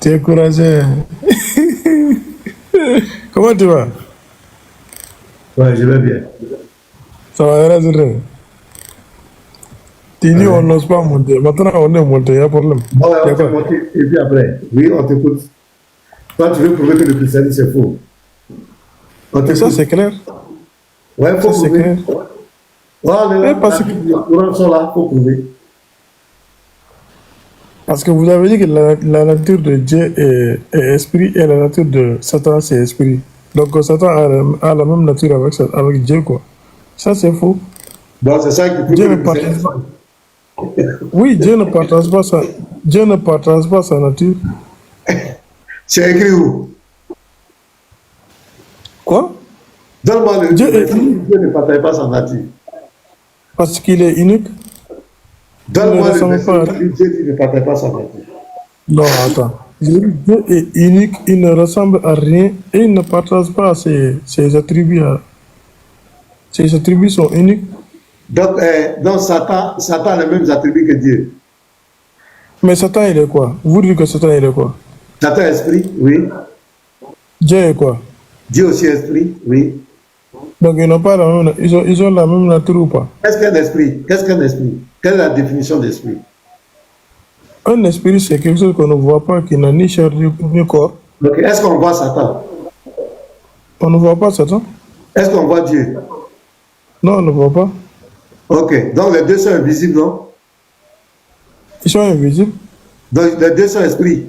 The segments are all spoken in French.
Tu es courageux. Comment tu vas? Ouais, je vais bien. Ça va, rassurer. Tu dis on Ouais. n'ose pas monter. Maintenant, on est monté, il y a problème. Bon, ouais, Il y a on t'est quoi? monté. Et puis après, oui, on t'écoute. Toi, tu veux prouver que le christianisme, c'est faux. On Mais ça, c'est t'écoute. clair. Ouais, il faut Ça, c'est prouver. clair. Ouais, on est Eh, là. La Bible, les Coran sont là, il faut prouver. parce que vous avez dit que la nature de Dieu est esprit et la nature de Satan, c'est esprit. Donc, Satan a la même nature avec Dieu, quoi. Ça, c'est faux. Bon, c'est ça qui prouve que Dieu ne le partage christianisme. pas. Oui, Dieu ne partage pas sa, Dieu ne partage pas sa nature. C'est écrit où? Quoi? Donne-moi le Dieu est verset où unique Dieu ne partage pas sa nature. parce qu'il est unique. Il ne Donne-moi le ressemble verset pas où à rien. Dieu ne partage pas sa nature. Non, attends. Dieu est unique, il ne ressemble à rien et il ne partage pas ses attributs. Ses attributs sont uniques. Donc Satan a les mêmes attributs que Dieu. Mais Satan, il est quoi? Vous dites que Satan, il est quoi? Satan est esprit, oui. Dieu est quoi? Dieu aussi est esprit, oui. Donc ils n'ont pas la même, ils ont la même nature ou pas? Qu'est-ce qu'un esprit? Qu'est-ce qu'un esprit? Quelle est la définition d'esprit? Un esprit, c'est quelque chose qu'on ne voit pas, qui n'a ni chair ni corps. Donc, est-ce qu'on voit Satan? On ne voit pas Satan? Est-ce qu'on voit Dieu? Non, on ne voit pas. Ok, donc les deux sont invisibles, non? Ils sont invisibles. Donc les deux sont esprits.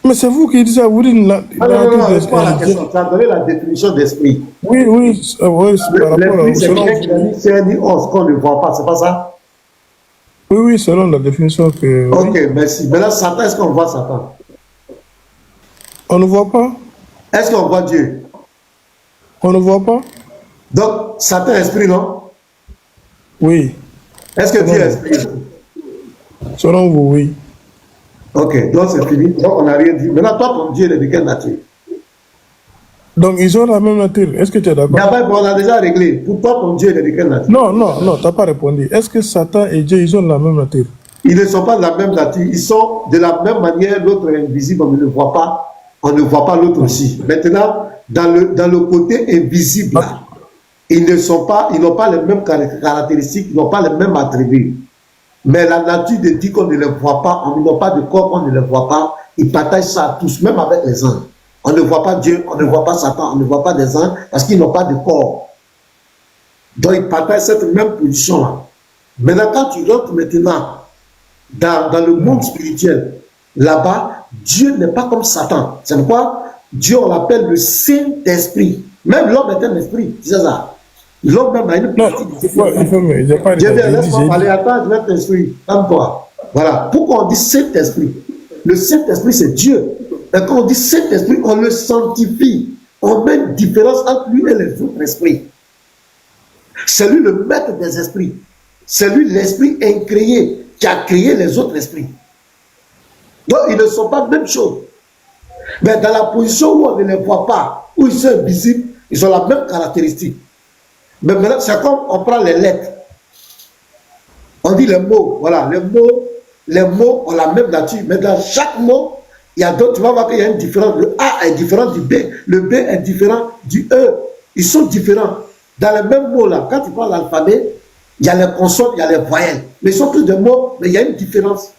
Mais c'est vous qui dites ça, vous dites Ah non, la non, nature non, réponds à la question. Tu as donné la définition d'esprit. Oui, oui, oui, par rapport L'esprit, à, c'est selon, quelqu'un qui n'a ni chair ni os qu'on ne voit pas, c'est pas ça? oui, oui, selon la définition que, Ok, oui. merci. Maintenant, Satan, est-ce qu'on voit Satan? On ne voit pas, Est-ce qu'on voit Dieu? on ne voit pas. Donc, Satan est esprit, non? Oui, Est-ce que selon Dieu est vous. esprit? Selon vous, oui. Ok, donc c'est fini. Donc, on n'a rien dit. Maintenant, toi, ton Dieu, il est de quelle nature? Donc ils ont la même nature. Est-ce que tu es d'accord? D'abord, on a déjà réglé. Pour toi, ton Dieu, il est de quelle nature? Non, non, non, tu n'as pas répondu. Est-ce que Satan et Dieu, ils ont la même nature? Ils ne sont pas de la même nature. Ils sont de la même manière. L'autre est invisible, on ne le voit pas. On ne voit pas l'autre aussi. Maintenant, dans le côté invisible, là, ils n'ont pas les mêmes caractéristiques, ils n'ont pas les mêmes attributs. Mais la nature de dit qu'on ne les voit pas, on n'a pas de corps, on ne les voit pas. Ils partagent ça à tous, même avec les anges. On ne voit pas Dieu, on ne voit pas Satan, on ne voit pas des anges parce qu'ils n'ont pas de corps. Donc ils partagent cette même position-là. Maintenant, quand tu rentres maintenant dans le monde spirituel, là-bas, Dieu n'est pas comme Satan. C'est pourquoi Dieu, on l'appelle le Saint-Esprit. Même l'homme est un esprit, c'est ça. L'homme même a une Non, partie de il faut me, j'ai pas Dieu vient, j'ai laisse-moi dit. parler, attends, je vais t'instruire. Calme-toi. Voilà. Pourquoi on dit Saint-Esprit? Le Saint-Esprit, c'est Dieu. Et quand on dit Saint-Esprit, on le sanctifie. On met une différence entre lui et les autres esprits. C'est lui le maître des esprits. C'est lui l'esprit incréé qui a créé les autres esprits. Donc, ils ne sont pas la même chose. Mais dans la position où on ne les voit pas, où ils sont invisibles, ils ont la même caractéristique. Mais maintenant, c'est comme on prend les lettres. On dit les mots. Voilà, les mots ont la même nature. Mais dans chaque mot, il y a d'autres. Tu vas voir qu'il y a une différence. Le A est différent du B. Le B est différent du E. Ils sont différents. Dans les mêmes mots là, quand tu prends l'alphabet, il y a les consonnes, il y a les voyelles. Mais ils sont tous des mots, mais il y a une différence.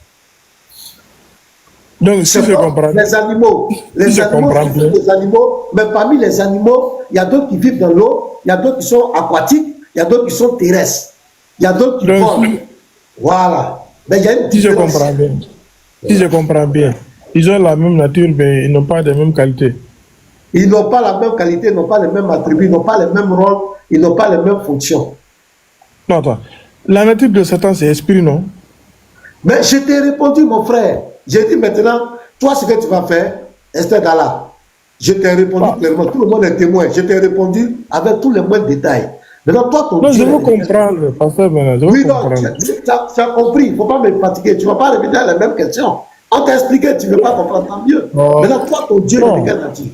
Donc, si je comprends bien. Les animaux. Les animaux sont des animaux, mais parmi les animaux, il y a d'autres qui vivent dans l'eau, il y a d'autres qui sont aquatiques, il y a d'autres qui sont terrestres, il y a d'autres qui volent. Voilà. Mais il y a une différence. Si je comprends bien, si je comprends bien, ils ont la même nature, mais ils n'ont pas les mêmes qualités. Ils n'ont pas la même qualité, ils n'ont pas les mêmes attributs, ils n'ont pas les mêmes rôles, ils n'ont pas les mêmes fonctions. Non, attends. La nature de Satan, c'est esprit, non? Mais je t'ai répondu, mon frère. J'ai dit maintenant, toi, ce que tu vas faire, Esther Dalla, je t'ai répondu clairement. Tout le monde est témoin. Je t'ai répondu avec tous les moindres détails. Maintenant, toi, ton Non, Dieu. je veux comprendre, pasteur. Oui, non, tu as compris. Il ne faut pas me fatiguer. Tu ne vas pas répéter les mêmes questions. On t'a expliqué, tu ne veux pas comprendre, tant mieux. Maintenant, toi, ton Dieu est de quelle nature?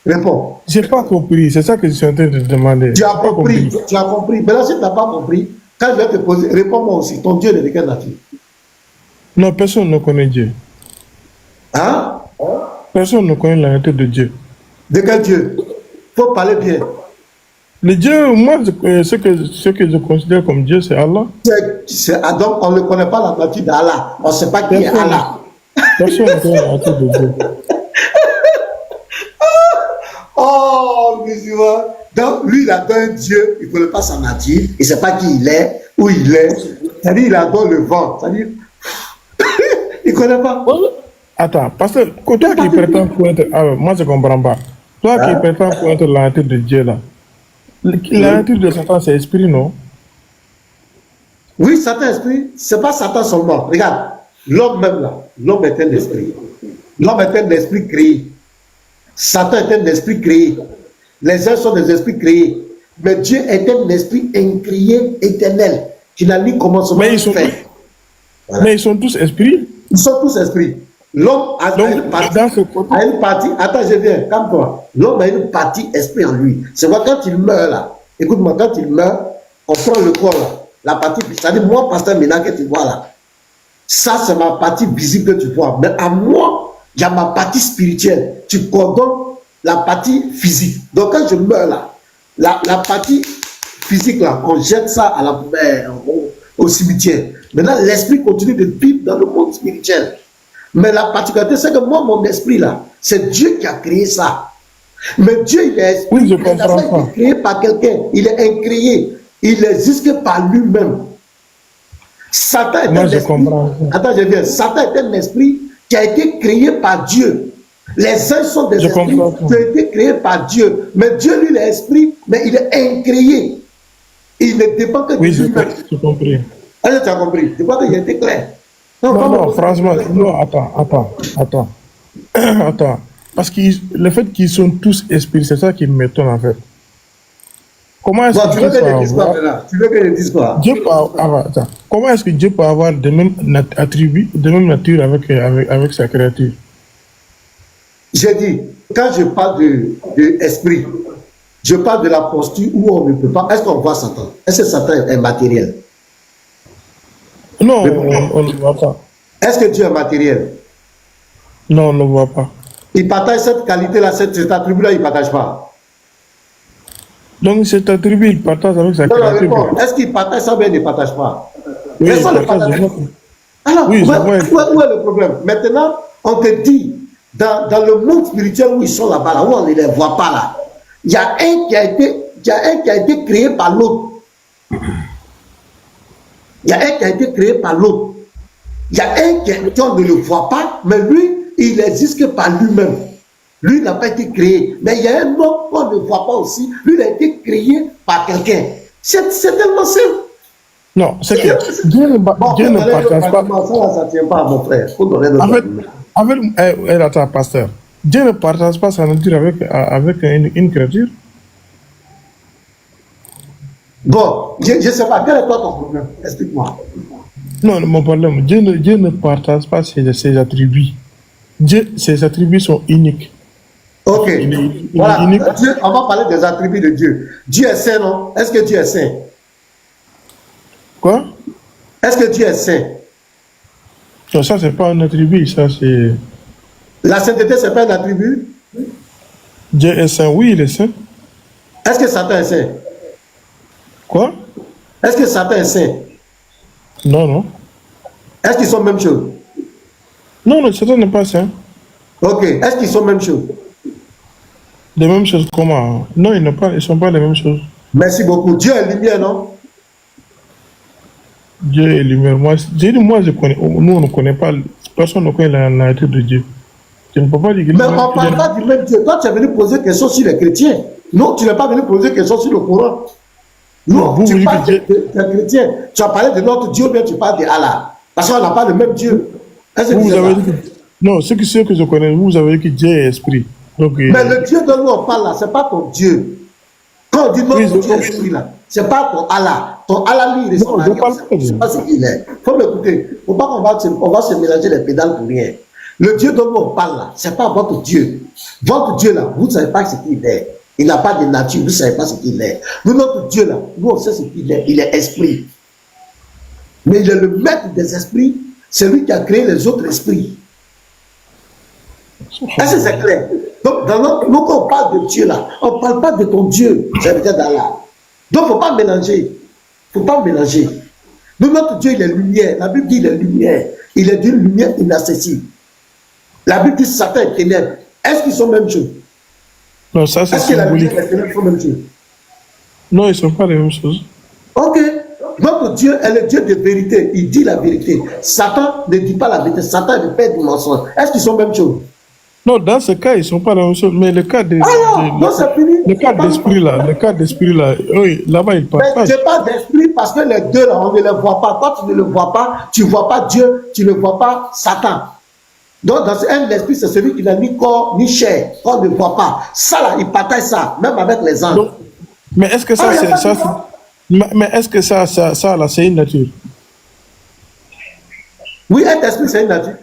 Réponds. Je n'ai pas compris. C'est ça que je suis en train de demander. Tu as compris. Tu as compris. Maintenant, si tu n'as pas compris, quand je vais te poser, réponds-moi aussi. Ton Dieu est de quelle nature? Non, personne ne connaît Dieu. Hein? Personne ne connaît la nature de Dieu. De quel Dieu? Il faut parler bien. Le Dieu, moi, ce que je considère comme Dieu, c'est Allah. Donc, on ne connaît pas la nature d'Allah. On ne sait pas qui est Allah. Personne ne connaît la nature de Dieu. Oh, musulman. Donc, lui, il adore un Dieu, il ne connaît pas sa nature, il ne sait pas qui il est, où il est. C'est-à-dire, il adore le vent. C'est-à-dire, il ne connaît pas. Attends, parce que toi qui prétends pour être. Ah, moi, je ne comprends pas. Toi qui prétends pour être la nature de Dieu, là. La nature de Satan, c'est esprit, non? Oui, Satan esprit, ce n'est pas Satan seulement. Regarde, l'homme même là, l'homme est un esprit. L'homme est un esprit créé. Satan est un esprit créé. Les uns sont des esprits créés. Mais Dieu est un esprit incréé, éternel, qui n'a ni commencement ni fin. Voilà. Mais ils sont tous esprits. Ils sont tous esprits. L'homme a une partie. Attends, je viens, calme-toi. L'homme a une partie esprit en lui. C'est vrai, quand il meurt là, écoute-moi, quand il meurt, on prend le corps là, la partie, c'est-à-dire moi, pasteur Ménard, que tu vois là, ça c'est ma partie visible que tu vois. Mais à moi, il y a ma partie spirituelle. Tu coordonnes la partie physique. Donc quand je meurs là, la partie physique là, on jette ça à la poubelle, au cimetière. Maintenant, l'esprit continue de vivre dans le monde spirituel. Mais la particularité, c'est que moi, mon esprit là, c'est Dieu qui a créé ça. Mais Dieu, il est esprit. Oui, je comprends ça a été créé par quelqu'un. Il est incréé. Il n'existe que par lui-même. Satan est un esprit. Attends, je viens. Satan est un esprit qui a été créé par Dieu. Les uns sont des esprits qui ont été créés par Dieu. Mais Dieu, lui, il est esprit, mais il est incréé. Il ne dépend que de lui-même. Oui, j'ai compris. Ah, tu as compris. Je crois qu'il a été clair. Non, franchement, non, attends. Attends. Parce que le fait qu'ils sont tous esprits, c'est ça qui m'étonne en fait. Comment est-ce que tu veux que je dise quoi maintenant? Tu veux que je dise quoi? Comment est-ce que Dieu peut avoir de mêmes attributs, de même nature avec sa créature? J'ai dit, quand je parle de esprit, je parle de la posture où on ne peut pas. Est-ce qu'on voit Satan? Est-ce que Satan est matériel? Non, on ne le voit pas. Est-ce que Dieu est matériel? Non, on ne le voit pas. Il partage cette qualité-là, cet attribut-là, il ne partage pas. Donc cet attribut, il partage avec sa créature. Non, est-ce qu'il partage ça ou bien il ne partage pas? Oui, alors, oui, où est le problème? Maintenant, on te dit, dans le monde spirituel où ils sont là-bas, là, où on ne les voit pas là, il y a un qui a été créé par l'autre. Il y a un qui a été créé par l'autre. Il y a un qu'on ne le voit pas, mais lui, il n'existe que par lui-même. Lui n'a pas été créé. Mais il y a un autre qu'on ne voit pas aussi. Lui, il a été créé par quelqu'un. C'est tellement simple. Non, c'est que Dieu ne partage pas. Ça ne tient pas, mon frère. Attends, pasteur. Dieu ne partage pas sa nature avec une créature. Bon, je ne sais pas. Quel est toi ton problème? Explique-moi. Non, mon problème, Dieu ne partage pas ses attributs. Ses attributs sont uniques. Ok. Voilà. Dieu, on va parler des attributs de Dieu. Dieu est saint, non? Est-ce que Dieu est saint? Quoi? Est-ce que Dieu est saint? Non, ça, c'est pas un attribut, ça, c'est... La sainteté, c'est pas un attribut? Dieu est saint, oui, il est saint. Est-ce que Satan est saint? Quoi? Est-ce que Satan est saint? Non. Est-ce qu'ils sont même chose? Non, Satan n'est pas saint. Ok. Est-ce qu'ils sont même chose? Les mêmes choses comment? Non, ils ne sont pas les mêmes choses. Merci beaucoup. Dieu est lumière, non? Dieu est lumière. Je connais. Nous, on ne connaît pas. Personne ne connaît la nature de Dieu. Je ne peux pas dire que... Mais on ne parle pas du même Dieu. Toi, tu es venu poser des questions sur les chrétiens. Non, tu n'es pas venu poser des questions sur le Coran. Non, tu parles des chrétiens. Tu as parlé de notre Dieu, mais tu parles de Allah. Parce qu'on n'a pas le même Dieu. Vous avez dit que... Non, ce que je connais, vous avez dit que Dieu est esprit. Donc, mais le Dieu dont nous on parle là, ce n'est pas ton Dieu. Quand on dit notre Dieu est esprit là, ce n'est pas ton Allah. Ton Allah, lui, il est son alliance. Je ne sais pas ce qu'il est. Il faut m'écouter. Il ne faut pas qu'on va se mélanger les pédales pour rien. Le Dieu dont nous on parle là, ce n'est pas votre Dieu. Votre Dieu là, vous ne savez pas ce qu'il est. Il n'a pas de nature, vous ne savez pas ce qu'il est. Nous, notre Dieu là, nous on sait ce qu'il est. Il est esprit. Mais il est le maître des esprits. C'est lui qui a créé les autres esprits. Est-ce que c'est clair? Donc, nous, quand on parle de Dieu là, on ne parle pas de ton Dieu, serviteur d'Allah. Donc, il ne faut pas mélanger. Il ne faut pas mélanger. Nous, notre Dieu, il est lumière. La Bible dit il est lumière. Il est d'une lumière inaccessible. La Bible dit Satan est ténèbres. Est-ce qu'ils sont même choses? Non, ça c'est Est-ce que la lumière symbolique. et les ténèbres sont même choses? Non, ils ne sont pas les mêmes choses. Ok. Notre Dieu est le Dieu de vérité. Il dit la vérité. Satan ne dit pas la vérité. Satan est le père du mensonge. Est-ce qu'ils sont même choses? Non, dans ce cas, ils ne sont pas la même chose. Mais le cas Non, c'est fini. le cas d'esprit là, oui, là-bas, ils Mais partagent. je parle d'esprit parce que les deux là, on ne les voit pas. Quand tu ne le vois pas, tu ne vois pas Dieu, tu ne vois pas Satan. Donc, dans un esprit, c'est celui qui n'a ni corps ni chair, qu'on ne voit pas. Ça là, il partage ça, même avec les anges. Donc, mais est-ce que ça, mais est-ce que ça là, c'est une nature? Oui, un esprit, c'est une nature.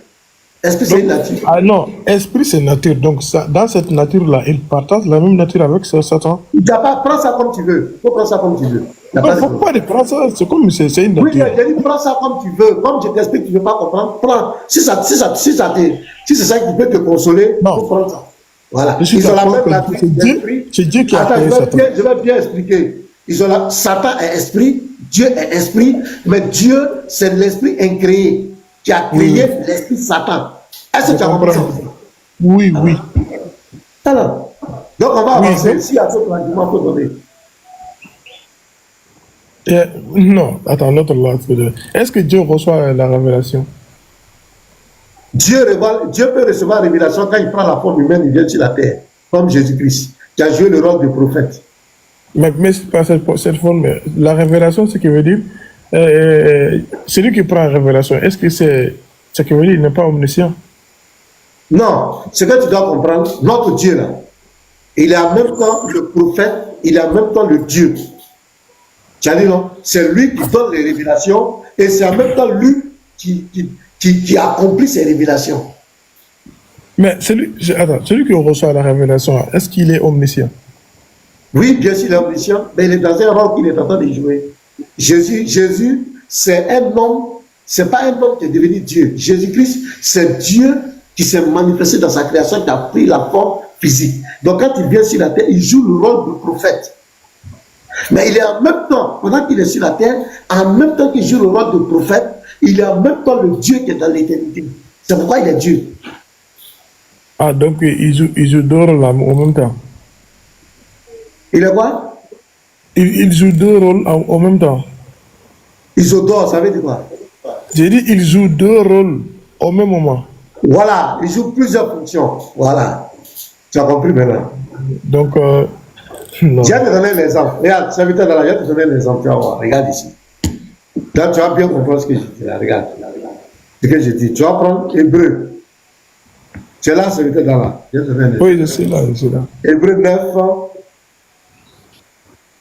Esprit, c'est une nature. Ah non, esprit, c'est nature. Donc, ça, dans cette nature-là, il partage la même nature avec Satan. Il n'y a pas, prends ça comme tu veux. Il faut prendre ça comme tu veux. Il Il ne faut pas prendre ça, c'est comme c'est une oui, nature. j'ai dit, prends ça comme tu veux. Comme je t'explique, tu ne veux pas comprendre, prends. Si c'est ça qui peut te consoler, il faut prendre ça. Voilà. Ils ont la même nature d'esprit. C'est Dieu qui a créé Satan. Je vais bien expliquer. Satan est esprit, Dieu est esprit, mais Dieu, c'est l'esprit incréé qui a créé l'esprit Satan. Est-ce que tu as compris ça? Oui, oui. Alors, donc on va avancer. S'il y a d'autres arguments, il faut donner. Non, attends, l'autre là. Est-ce que Dieu reçoit la révélation? Dieu peut recevoir la révélation quand il prend la forme humaine, il vient sur la terre, comme Jésus-Christ, qui a joué le rôle de prophète. Mais c'est pas cette forme. La révélation, ce qui veut dire, celui qui prend la révélation, est-ce que c'est ce qui veut dire qu'il n'est pas omniscient? Non, ce que tu dois comprendre, notre Dieu là, il est en même temps le prophète, il est en même temps le Dieu. Tu as dit non? C'est lui qui donne les révélations et c'est en même temps lui qui accomplit ces révélations. Mais celui qui reçoit la révélation, est-ce qu'il est omniscient? Oui, bien sûr, il est omniscient, mais il est dans un rôle qu'il est en train de jouer. Jésus, c'est un homme, c'est pas un homme qui est devenu Dieu. Jésus-Christ, c'est Dieu qui s'est manifesté dans sa création, qui a pris la forme physique. Donc quand il vient sur la terre, il joue le rôle de prophète. Mais il est en même temps, pendant qu'il est sur la terre, en même temps qu'il joue le rôle de prophète, il est en même temps le Dieu qui est dans l'éternité. C'est pourquoi il est Dieu. Ah, donc il joue deux rôles en même temps. Il est quoi? Il joue deux rôles en même temps. Isodore, ça veut dire quoi? J'ai dit il joue deux rôles au même moment. Voilà, il joue plusieurs fonctions. Voilà. Tu as compris maintenant? Donc, non. Je vais te donner l'exemple. Regarde, serviteur de la, je vais te donner l'exemple. Tu vas voir. Regarde ici. Là, tu vas bien comprendre ce que je dis. Là, regarde. Ce que je dis. Tu vas prendre Hébreu. Tu es là, serviteur de la. Je vais te donner l'exemple. Oui, je suis là. Hébreu 9.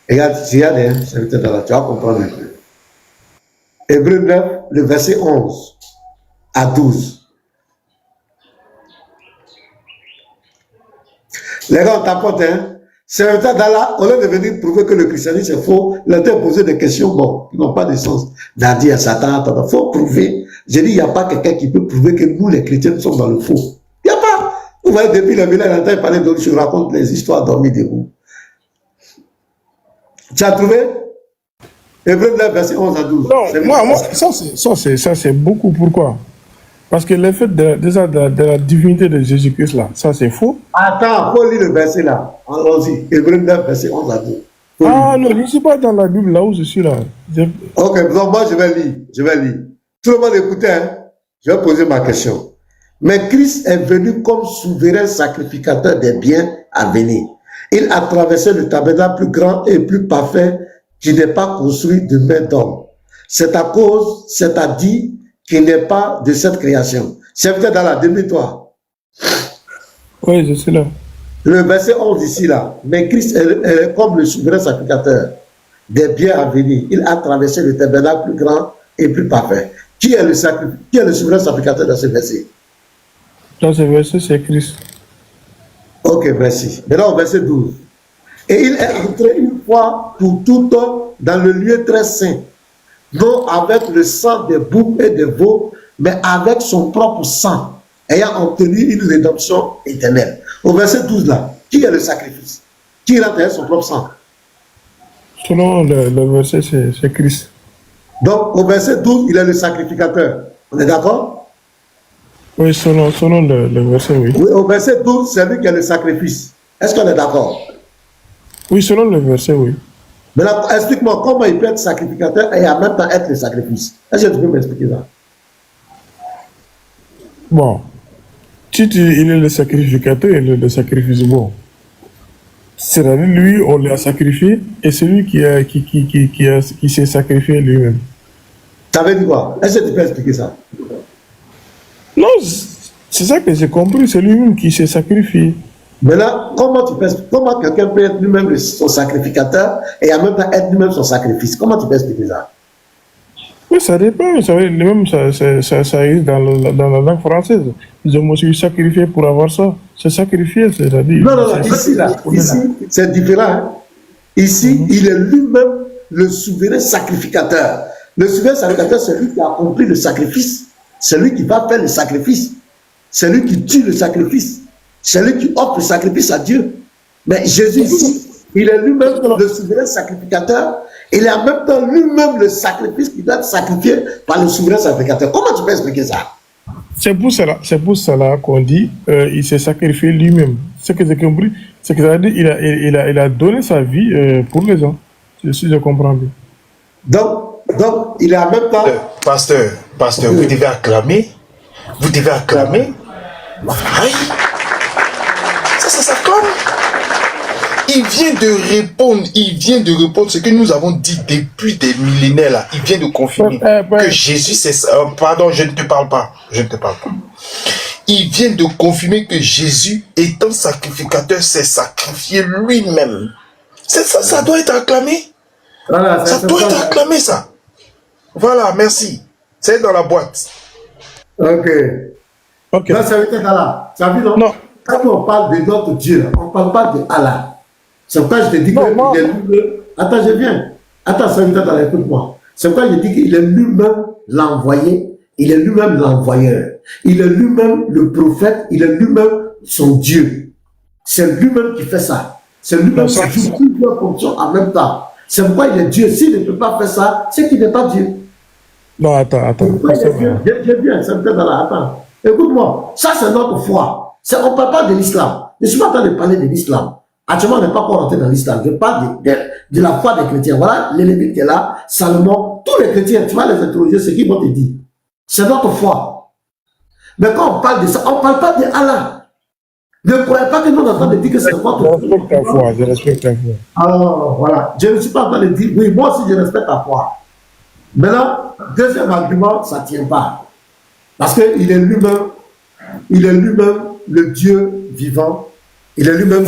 Regarde, s'il y a des serviteurs de la, tu vas comprendre un peu. Hébreu 9, le verset 11 à 12. Les gars, on tapote, hein. Serviteurs d'Allah, au lieu de venir prouver que le christianisme est faux, leur a posé des questions, bon, qui n'ont pas de sens. D'Adi à Satan, il faut prouver. J'ai dit, il n'y a pas quelqu'un qui peut prouver que nous, les chrétiens, sommes dans le faux. Il n'y a pas. Vous voyez, depuis le village, il parler d'autres, je raconte les histoires dormies des roues. Tu as trouvé? Hébreu 9, verset 11 à 12. Non, moi, ça c'est beaucoup. Pourquoi? Parce que le fait de la divinité de Jésus-Christ là, ça c'est faux. Attends, il faut lire le verset là. Allons-y. Hébreu 9, verset 11 à 12. Ah non, je ne suis pas dans la Bible là où je suis là. Ok, donc moi je vais lire. Tout le monde écoutez, hein? Je vais poser ma question. Mais Christ est venu comme souverain sacrificateur des biens à venir. Il a traversé le tabernacle plus grand et plus parfait qui n'est pas construit de main d'homme. C'est à dire qu'il n'est pas de cette création. C'est peut-être dans la demi-toi. Oui, je suis là. Le verset 11 ici, là. Mais Christ est comme le souverain sacrificateur des biens à venir. Il a traversé le tabernacle plus grand et plus parfait. Qui est le souverain sacrificateur dans ce verset? Dans ce verset, c'est Christ. Ok, merci. Maintenant, au verset 12. Et il est entré une fois pour toutes dans le lieu très saint, non avec le sang des boucs et des veaux, mais avec son propre sang. ayant obtenu une rédemption éternelle. Au verset 12 là, qui est le sacrifice? Qui rend derrière son propre sang? Selon le verset, c'est Christ. Donc, au verset 12, il est le sacrificateur. On est d'accord? Oui, selon le verset, oui. Oui, au verset 12, c'est lui qui est le sacrifice. Est-ce qu'on est d'accord? Oui, selon le verset, oui. Maintenant, explique-moi comment il peut être sacrificateur et en même temps être le sacrifice. Est-ce que tu peux m'expliquer ça? Bon, si il est le sacrificateur, il est le sacrifice bon. C'est-à-dire, lui, on l'a sacrifié et c'est lui qui s'est sacrifié lui-même. Ça veut dire quoi? Est-ce que tu peux expliquer ça? Non, c'est ça que j'ai compris, c'est lui-même qui s'est sacrifié. Maintenant, comment quelqu'un peut être lui-même son sacrificateur et en même temps être lui-même son sacrifice? Comment tu peux expliquer ça? Oui, ça dépend, ça existe dans la langue française. Je me suis sacrifié pour avoir ça. C'est sacrifié, c'est-à-dire. Non, ici, c'est différent. Hein? Ici, il est lui-même le souverain sacrificateur. Le souverain sacrificateur, c'est lui qui a accompli le sacrifice. C'est lui qui va faire le sacrifice. C'est lui qui tue le sacrifice. C'est lui qui offre le sacrifice à Dieu. Mais Jésus ici, il est lui-même le souverain sacrificateur. Il est en même temps lui-même le sacrifice qui doit être sacrifié par le souverain sacrificateur. Comment tu peux expliquer ça? C'est pour cela qu'on dit il s'est sacrifié lui-même. Ce que j'ai compris, c'est que ça veut dire il a donné sa vie pour les gens. Si je comprends bien. Donc, il est en même temps... Pasteur, vous devez acclamer. Vous devez acclamer. Aïe. Ça s'acclame. Il vient de répondre ce que nous avons dit depuis des millénaires là. Il vient de confirmer que Jésus c'est... pardon, je ne te parle pas. Il vient de confirmer que Jésus, étant sacrificateur, s'est sacrifié lui-même. Ça doit être acclamé. Voilà, ça doit être acclamé, ça. Voilà, merci. C'est dans la boîte. Ok. Là, ça veut être Allah. Ça veut dire, non? Quand on parle de notre Dieu, on ne parle pas de Allah. C'est pourquoi je te dis qu'il est lui-même. Attends, je viens. Attends, ça veut dire, écoute-moi. C'est pourquoi je dis qu'il est lui-même l'envoyé. Il est lui-même l'envoyeur. Il est lui-même le prophète. Il est lui-même son Dieu. C'est lui-même qui fait ça. C'est lui-même qui joue plusieurs fonctions en même temps. C'est pourquoi il est Dieu. S'il ne peut pas faire ça, c'est qu'il n'est pas Dieu. Non, attends. Je viens, c'est peut-être dans la... Attends. Écoute-moi, ça c'est notre foi. On ne parle pas de l'islam. Je ne suis pas en train de parler de l'islam. Actuellement, on n'est pas encore rentré dans l'islam. Je parle de la foi des chrétiens. Voilà, les Lévites qui est là, Salomon, tous les chrétiens, tu vas les interroger, ce qu'ils vont te dire. C'est notre foi. Mais quand on parle de ça, on ne parle pas de Allah. Ne croyez pas que nous, on est en train de dire que c'est votre foi. Je respecte ta foi. Alors, voilà. Je ne suis pas en train de dire, oui, moi aussi, je respecte ta foi. Maintenant, deuxième argument, ça ne tient pas. Parce qu'il est lui-même le Dieu vivant. Il est lui-même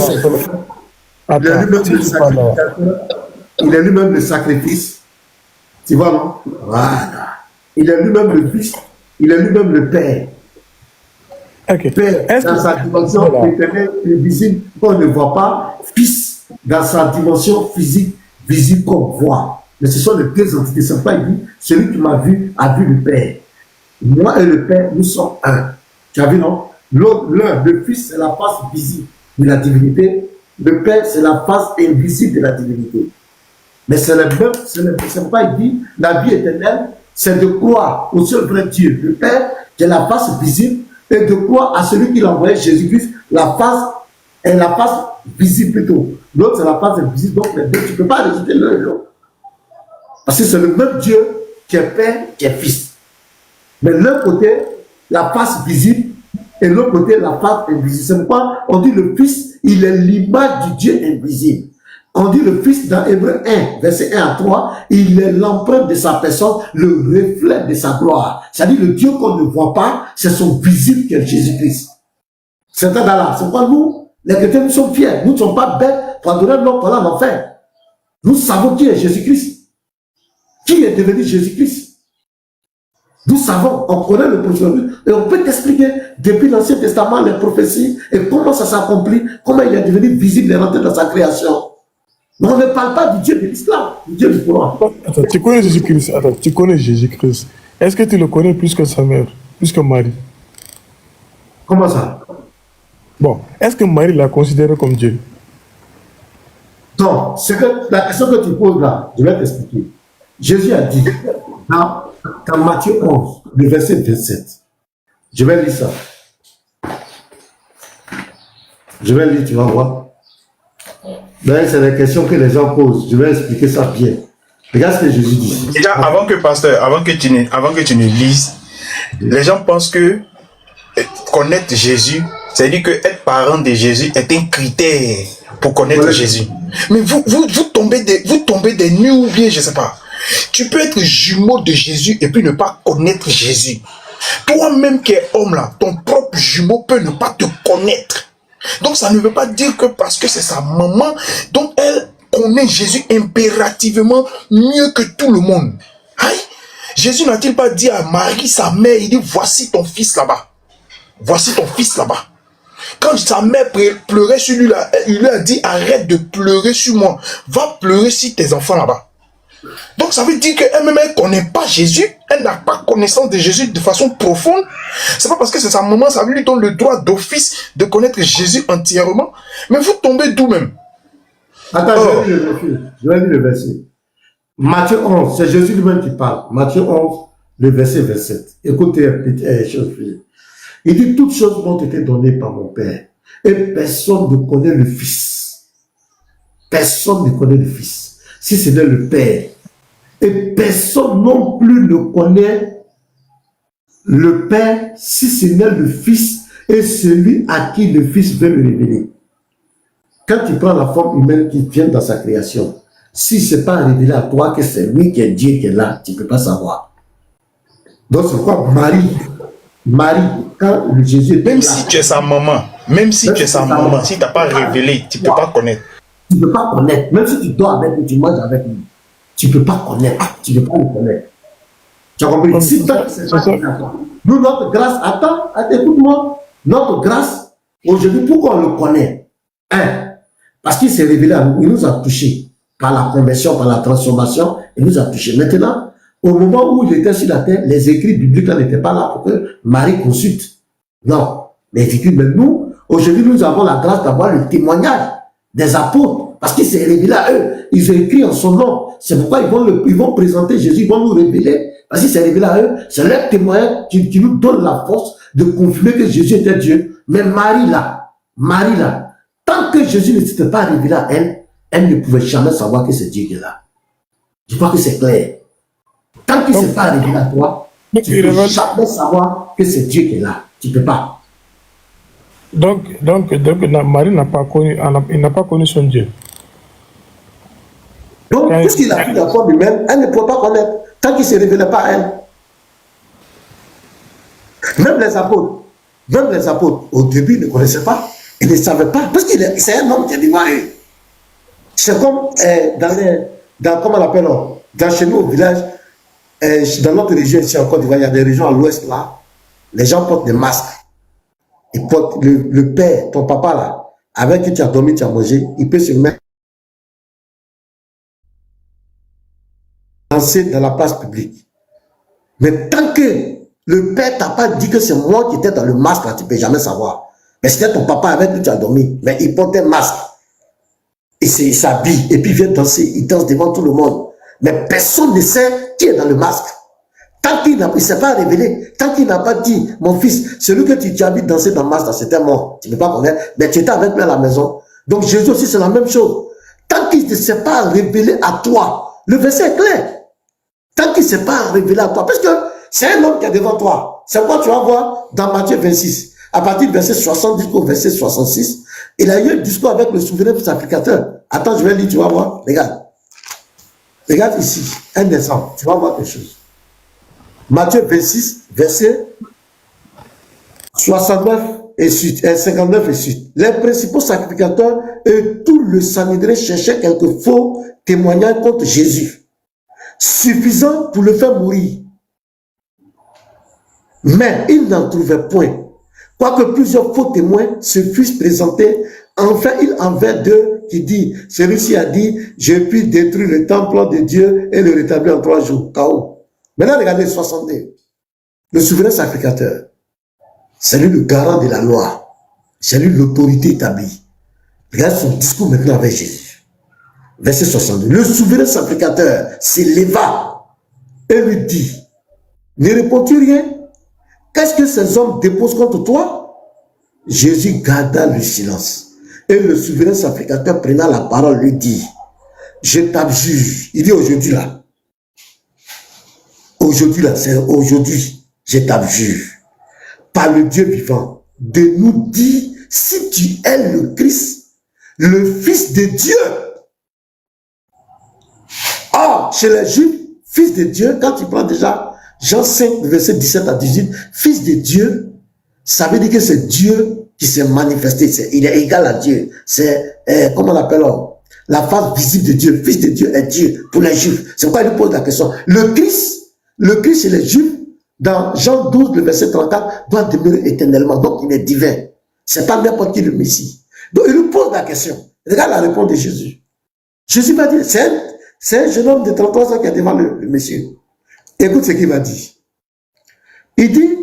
il est lui-même le sacrifice. Tu vois, non? Voilà. Il est lui-même le Fils. Il est lui-même le Père. Père, dans sa dimension éternelle et visible, qu'on ne voit pas. Fils, dans sa dimension physique, visible qu'on voit. Mais ce sont les deux entités. C'est pas il dit, celui qui m'a vu a vu le Père. Moi et le Père, nous sommes un. Tu as vu, non? L'un, le Fils, c'est la face visible de la divinité. Le Père, c'est la face invisible de la divinité. Mais c'est le même, c'est pas il dit, la vie éternelle, c'est de croire au seul vrai Dieu. Le Père, qui est la face visible, et de croire à celui qui l'a envoyé, Jésus-Christ, la face est la face visible plutôt. L'autre, c'est la face invisible. Donc, les deux, tu ne peux pas rejeter l'un et l'autre. Parce que c'est le même Dieu qui est Père, qui est Fils. Mais l'un côté, la face visible, et l'autre côté, la face invisible. C'est pourquoi on dit le Fils, il est l'image du Dieu invisible. On dit le Fils dans Hébreux 1, verset 1 à 3, il est l'empreinte de sa personne, le reflet de sa gloire. C'est-à-dire le Dieu qu'on ne voit pas, c'est son visible qui est Jésus-Christ. C'est ça là. C'est pourquoi nous, les chrétiens, nous sommes fiers. Nous ne sommes pas bêtes pour adorer l'homme pendant l'enfer. Nous savons qui est Jésus-Christ. Qui est devenu Jésus-Christ. Nous savons, on connaît le processus et on peut t'expliquer depuis l'Ancien Testament les prophéties et comment ça s'accomplit, comment il est devenu visible et rentré dans sa création. Mais on ne parle pas du Dieu de l'islam, du Dieu du Coran. Attends, tu connais Jésus-Christ. Est-ce que tu le connais plus que sa mère, plus que Marie? Comment ça? Bon, est-ce que Marie l'a considéré comme Dieu? Donc, la question que tu poses là, je vais t'expliquer. Jésus a dit, dans Matthieu 11, le verset 27, je vais lire ça. Je vais lire, tu vas voir. Ben, c'est des questions que les gens posent. Je vais expliquer ça bien. Regarde ce que Jésus dit. Déjà, avant que tu ne lises, les gens pensent que connaître Jésus, c'est-à-dire que être parent de Jésus est un critère pour connaître Jésus. Mais vous tombez des nues ou bien, je ne sais pas. Tu peux être jumeau de Jésus et puis ne pas connaître Jésus. Toi-même qui es homme là, ton propre jumeau peut ne pas te connaître. Donc ça ne veut pas dire que parce que c'est sa maman, donc elle connaît Jésus impérativement mieux que tout le monde. Aïe. Jésus n'a-t-il pas dit à Marie, sa mère, il dit, voici ton fils là-bas. Voici ton fils là-bas. Quand sa mère pleurait sur lui, là, il lui a dit, arrête de pleurer sur moi. Va pleurer sur tes enfants là-bas. Donc ça veut dire qu'elle-même, elle ne connaît pas Jésus. Elle n'a pas connaissance de Jésus de façon profonde. C'est pas parce que c'est sa maman, ça lui donne le droit d'office de connaître Jésus entièrement. Mais vous tombez d'où même? Attends, je vais lire le verset. Matthieu 11, c'est Jésus lui-même qui parle. Matthieu 11, le verset 27. Écoutez, chers filles. Il dit, toutes choses m'ont été données par mon Père. Et personne ne connaît le Fils. Personne ne connaît le Fils. Si ce n'est le Père. Et personne non plus ne connaît le Père si ce n'est le Fils et celui à qui le Fils veut le révéler. Quand tu prends la forme humaine qui vient dans sa création, si ce n'est pas révélé à toi que c'est lui qui est Dieu qui est là, tu ne peux pas savoir. Donc c'est pourquoi Marie, quand Jésus... Même si tu es sa maman, si tu n'as pas révélé, tu ne peux pas connaître. Tu ne peux pas connaître. Même si tu dors avec lui, tu manges avec lui. Tu ne peux pas connaître. Tu ne peux pas le connaître. Tu as compris? Si toi, c'est pas nous, notre grâce, attends, écoute-moi. Notre grâce, aujourd'hui, pourquoi on le connaît? Parce qu'il s'est révélé à nous. Il nous a touchés par la conversion, par la transformation. Il nous a touchés. Maintenant, au moment où il était sur la terre, les écrits bibliques n'étaient pas là pour que Marie consulte. Non. Les écrits, mais nous, aujourd'hui, nous avons la grâce d'avoir le témoignage des apôtres, parce qu'il s'est révélé à eux. Ils ont écrit en son nom. C'est pourquoi ils vont présenter Jésus, ils vont nous révéler, parce qu'il s'est révélé à eux. C'est leur témoignage qui nous donne la force de confirmer que Jésus était Dieu. Mais Marie là, tant que Jésus ne s'était pas révélé à elle, elle ne pouvait jamais savoir que c'est Dieu qui est là. Je crois que c'est clair. Tant qu'il ne s'est pas révélé à toi, tu ne peux jamais savoir que c'est Dieu qui est là. Tu ne peux pas. Donc Marie n'a pas connu son Dieu. Donc, puisqu'il a pris la forme humaine, elle ne peut pas connaître tant qu'il ne se révélait pas à elle. Même les apôtres, au début, ils ne connaissaient pas. Ils ne savaient pas. Parce que c'est un homme qui est devant eux. C'est comme comment on appelle, dans chez nous au village, dans notre région ici en Côte d'Ivoire, il y a des régions à l'ouest là, les gens portent des masques. Ils portent le père, ton papa là, avec qui tu as dormi, tu as mangé, il peut se mettre danser dans la place publique. Mais tant que le père t'a pas dit que c'est moi qui étais dans le masque là, tu ne peux jamais savoir. Mais c'était ton papa avec qui tu as dormi, mais il porte un masque. Et il s'habille, et puis il vient danser, il danse devant tout le monde. Mais personne ne sait qui est dans le masque. Tant qu'il ne s'est pas révélé, tant qu'il n'a pas dit, mon fils, celui que tu as vu danser dans le masque, c'était mort. Tu ne peux pas connaître, mais tu étais avec lui à la maison. Donc Jésus aussi, c'est la même chose. Tant qu'il ne s'est pas révélé à toi, le verset est clair. Tant qu'il ne s'est pas révélé à toi, parce que c'est un homme qui est devant toi. C'est quoi tu vas voir dans Matthieu 26, à partir du verset 70 au verset 66, il a eu un discours avec le souverain sacrificateur. Attends, je vais lire, tu vas voir. Regarde. Regarde ici, un exemple, tu vas voir quelque chose. Matthieu 26, verset 69 et suite, 59 et suite. Les principaux sacrificateurs et tout le Sanhédrin cherchaient quelques faux témoignages contre Jésus, suffisants pour le faire mourir. Mais ils n'en trouvaient point. Quoique plusieurs faux témoins se fussent présentés, enfin il en vint d'eux qui dit, celui-ci a dit, je puis détruire le temple de Dieu et le rétablir en 3 jours. K.O. Maintenant regardez 62. Le souverain sacrificateur. C'est lui le garant de la loi. C'est lui l'autorité établie. Regarde son discours maintenant avec Jésus. Verset 62. Le souverain sacrificateur s'éleva et lui dit, ne réponds-tu rien? Qu'est-ce que ces hommes déposent contre toi? Jésus garda le silence. Et le souverain sacrificateur prenant la parole lui dit, je t'abjure. Il dit aujourd'hui là, c'est aujourd'hui, je t'abjure, par le Dieu vivant, de nous dire si tu es le Christ, le Fils de Dieu. Or, chez les Juifs, Fils de Dieu, quand tu prends déjà Jean 5, verset 17 à 18, Fils de Dieu, ça veut dire que c'est Dieu qui s'est manifesté, il est égal à Dieu. C'est, comment on l'appelle, la face visible de Dieu. Fils de Dieu est Dieu pour les Juifs. C'est pourquoi il nous pose la question. Le Christ chez les Juifs, dans Jean 12, le verset 34, doit demeurer éternellement. Donc, il est divin. C'est pas n'importe qui le Messie. Donc, il nous pose la question. Regarde la réponse de Jésus. Jésus va dire, c'est un jeune homme de 33 ans qui est devant le Messie. Écoute ce qu'il va dire. Il dit,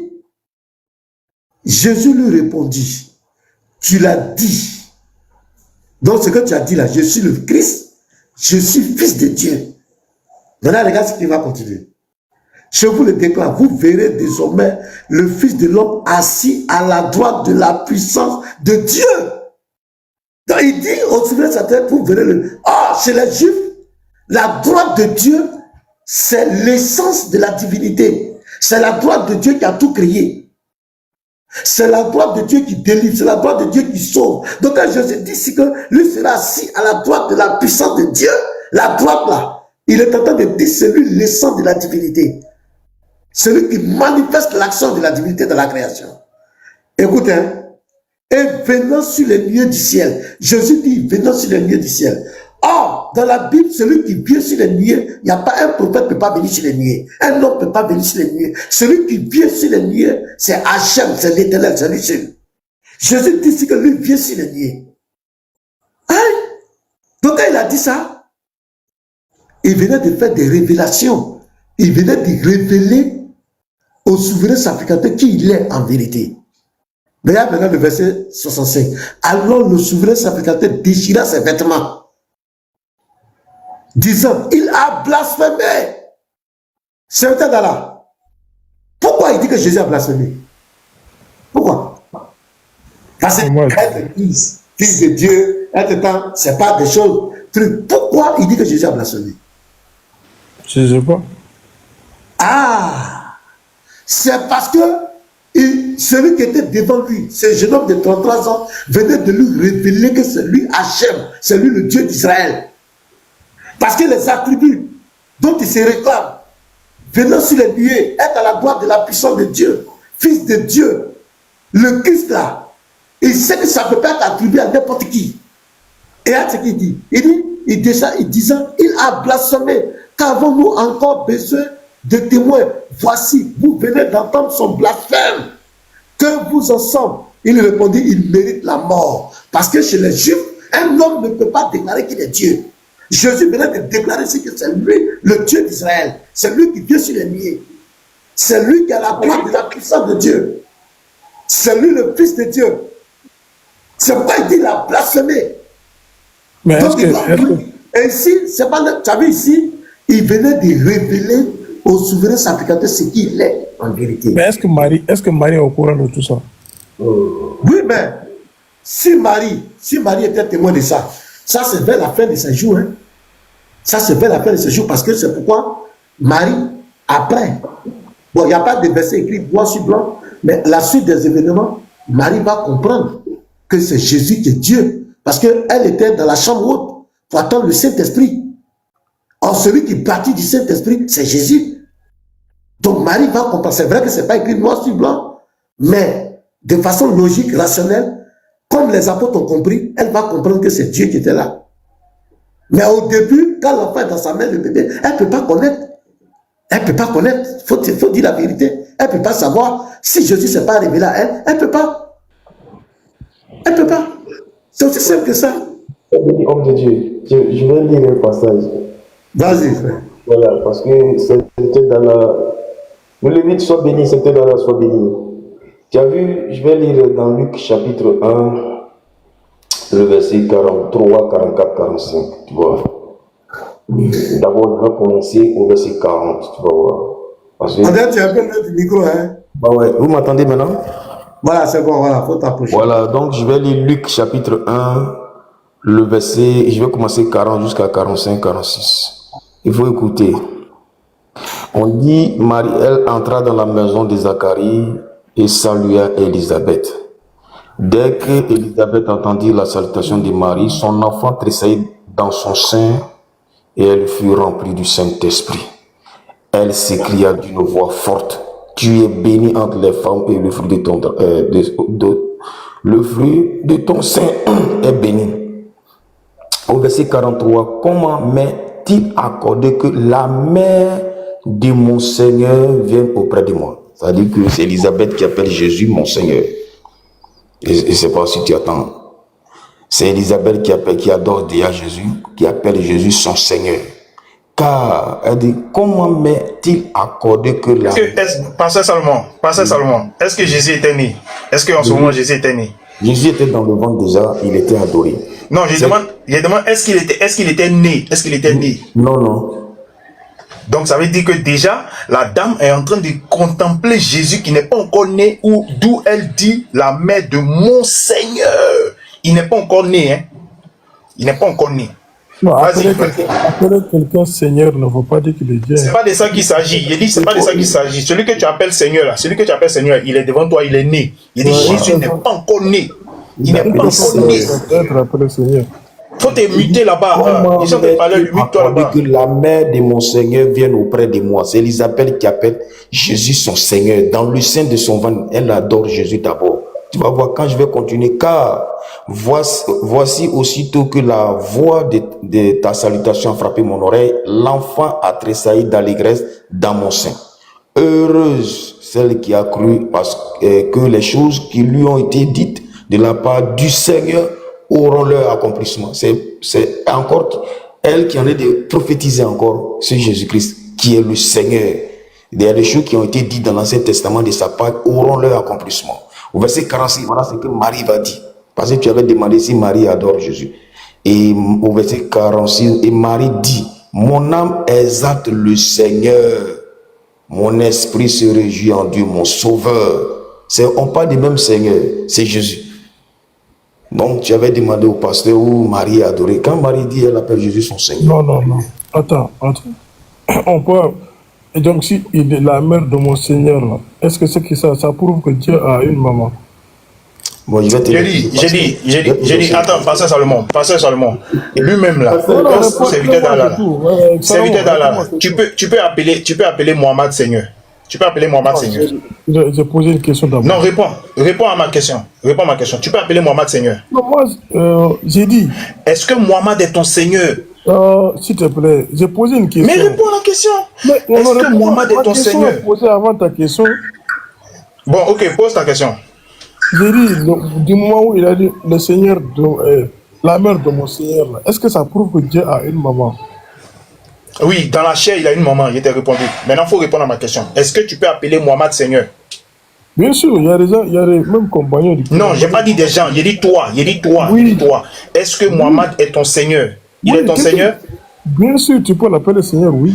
Jésus lui répondit, tu l'as dit. Donc, ce que tu as dit là, je suis le Christ, je suis Fils de Dieu. Maintenant, regarde ce qu'il va continuer. Je vous le déclare, vous verrez désormais le Fils de l'homme assis à la droite de la puissance de Dieu. Donc, il dit au souverain sacrificateur, vous verrez chez les Juifs, la droite de Dieu, c'est l'essence de la divinité. C'est la droite de Dieu qui a tout créé. C'est la droite de Dieu qui délivre, c'est la droite de Dieu qui sauve. Donc quand Jésus dit ici que lui sera assis à la droite de la puissance de Dieu, la droite là, il est en train de dire c'est lui l'essence de la divinité. Celui qui manifeste l'action de la divinité dans la création. Écoutez, et venant sur les nuées du ciel, Jésus dit venant sur les nuées du ciel. Or, dans la Bible, celui qui vient sur les nuées, il n'y a pas un prophète qui ne peut pas venir sur les nuées. Un homme ne peut pas venir sur les nuées. Celui qui vient sur les nuées, c'est Hachem, c'est l'Éternel, c'est lui seul. Jésus dit ici que lui vient sur les nuées. Hein? Donc quand il a dit ça, il venait de faire des révélations. Il venait de révéler au souverain sacrificateur qui il est en vérité. Regarde maintenant le verset 65. Alors le souverain sacrificateur déchira ses vêtements, disant, il a blasphémé. C'est un là. Pourquoi il dit que Jésus a blasphémé? Pourquoi? Parce que être fils de Dieu, être temps, c'est pas des choses. Pourquoi il dit que Jésus a blasphémé? Je ne sais pas. Ah! C'est parce que celui qui était devant lui, ce jeune homme de 33 ans, venait de lui révéler que c'est lui Hachem, c'est lui le Dieu d'Israël. Parce que les attributs dont il se réclame, venant sur les nuées, être à la droite de la puissance de Dieu, Fils de Dieu, le Christ là, il sait que ça ne peut pas être attribué à n'importe qui. Et là, ce qu'il dit, il disant, il a blasphémé, qu'avons-nous encore besoin de témoins? Voici, vous venez d'entendre son blasphème. Que vous ensemble, il répondit, il mérite la mort. Parce que chez les Juifs, un homme ne peut pas déclarer qu'il est Dieu. Jésus venait de déclarer ici que c'est lui le Dieu d'Israël. C'est lui qui vient sur les nuées. C'est lui qui a la droite de la puissance de Dieu. C'est lui le Fils de Dieu. C'est pourquoi il dit il a blasphémé. Mais donc, et ici, c'est pas. Tu as vu ici, il venait de révéler au souverain sacrificateur ce qu'il est en vérité. Mais est-ce que Marie est au courant de tout ça? Oui, mais si Marie était témoin de ça, ça c'est vers la fin de ses jours. Hein. Ça c'est vers la fin de ses jours parce que c'est pourquoi Marie, après, bon, il n'y a pas de verset écrit blanc sur blanc, mais la suite des événements, Marie va comprendre que c'est Jésus qui est Dieu. Parce qu'elle était dans la chambre haute pour attendre le Saint-Esprit. Or, celui qui bâtit du Saint-Esprit, c'est Jésus. Donc, Marie va comprendre. C'est vrai que ce n'est pas écrit noir sur blanc, mais de façon logique, rationnelle, comme les apôtres ont compris, elle va comprendre que c'est Dieu qui était là. Mais au début, quand l'enfant est dans sa main, le bébé, elle ne peut pas connaître. Elle ne peut pas connaître. Il faut dire la vérité. Elle ne peut pas savoir. Si Jésus ne s'est pas révélé à elle, elle ne peut pas. Elle ne peut pas. C'est aussi simple que ça. Homme de Dieu, je vais lire un passage. Vas-y, frère. Voilà, parce que c'était dans la... Le Lévite soit béni, c'était dans la soit béni. Tu as vu, je vais lire dans Luc chapitre 1, le verset 43, 44, 45, tu vois. D'abord, je vais commencer au verset 40, tu vas voir. Parce que... Adèle, tu as un peu le micro, hein? Bah ouais, vous m'entendez maintenant? Voilà, c'est bon, voilà, faut t'approcher. Voilà, donc je vais lire Luc chapitre 1, le verset, je vais commencer 40 jusqu'à 45, 46. Il faut écouter. On dit, Marie, elle entra dans la maison de Zacharie et salua Élisabeth. Dès que Élisabeth entendit la salutation de Marie, son enfant tressaillit dans son sein et elle fut remplie du Saint-Esprit. Elle s'écria d'une voix forte, « Tu es bénie entre les femmes et le fruit de ton sein est béni. » Au verset 43, « Comment m'est-il accordé que la mère de mon Seigneur vienne auprès de moi ?» Ça veut dire que c'est Élisabeth qui appelle Jésus mon Seigneur. Et c'est pas si tu attends. C'est Élisabeth qui adore déjà Jésus, qui appelle Jésus son Seigneur. Car, elle dit, comment m'est-il accordé que la... Pasteur Salomon, est-ce que Jésus était né? Est-ce qu'en ce moment Jésus était né? Jésus était dans le ventre déjà, il était adoré. Non, je demande, est-ce qu'il était né? Est-ce qu'il était né? Non, non. Donc ça veut dire que déjà, la dame est en train de contempler Jésus qui n'est pas encore né, ou d'où elle dit la mère de mon Seigneur. Il n'est pas encore né, hein? Il n'est pas encore né. Non, appeler quelqu'un Seigneur ne veut pas dire qu'il est Dieu. C'est pas de ça qu'il s'agit. Il dit, c'est pas de ça qu'il s'agit. Celui que tu appelles Seigneur, là, celui que tu appelles Seigneur, il est devant toi, il est né. Il dit, Jésus n'est pas encore né. Il n'est pas encore né. Être appelé Seigneur. Faut te muter là-bas. Les gens te parlaient, mute-toi là-bas. Que la mère de mon Seigneur vienne auprès de moi. C'est Élisabeth qui appelle Jésus son Seigneur. Dans le sein de son ventre, elle adore Jésus d'abord. Tu vas voir quand je vais continuer, car voici aussitôt que la voix de ta salutation a frappé mon oreille, l'enfant a tressailli d'allégresse dans mon sein. Heureuse celle qui a cru parce que les choses qui lui ont été dites de la part du Seigneur auront leur accomplissement. C'est encore elle qui en est de prophétiser encore sur Jésus-Christ, qui est le Seigneur. Il y a des choses qui ont été dites dans l'Ancien Testament de sa part auront leur accomplissement. Au verset 46, voilà ce que Marie va dire. Parce que tu avais demandé si Marie adore Jésus. Et au verset 46, et Marie dit, mon âme exalte le Seigneur. Mon esprit se réjouit en Dieu, mon sauveur. On parle du même Seigneur, c'est Jésus. Donc tu avais demandé au pasteur où Marie a adoré. Quand Marie dit, elle appelle Jésus son Seigneur. Non. Attends. On peut... Et donc, si il est la mère de mon Seigneur, là, est-ce que c'est que ça prouve que Dieu a une maman? Bon, j'ai dit, attends, Pasteur Salomon, lui-même là, serviteur d'Allah, tu peux appeler Mohamed Seigneur. Tu peux appeler Mohamed Seigneur. J'ai posé une question d'abord. Non, réponds à ma question. Tu peux appeler Mohamed Seigneur. Non, moi, j'ai dit. Est-ce que Mohamed est ton Seigneur? S'il te plaît, j'ai posé une question. Mais réponds à la question. Est-ce que Mohamed est ton Seigneur? J'ai posé avant ta question. Bon, ok, pose ta question. J'ai dit, du moment où il a dit le Seigneur, la mère de mon Seigneur, est-ce que ça prouve que Dieu a une maman? Oui, dans la chair, il a une maman, il était répondu. Maintenant, il faut répondre à ma question. Est-ce que tu peux appeler Mohamed Seigneur? Bien sûr, il y a des gens, il y a les mêmes compagnons. Non, je n'ai pas dit des gens, j'ai dit toi. Oui. Est-ce que Mohamed est ton Seigneur? Il est ton Seigneur? Bien sûr, tu peux l'appeler Seigneur, oui.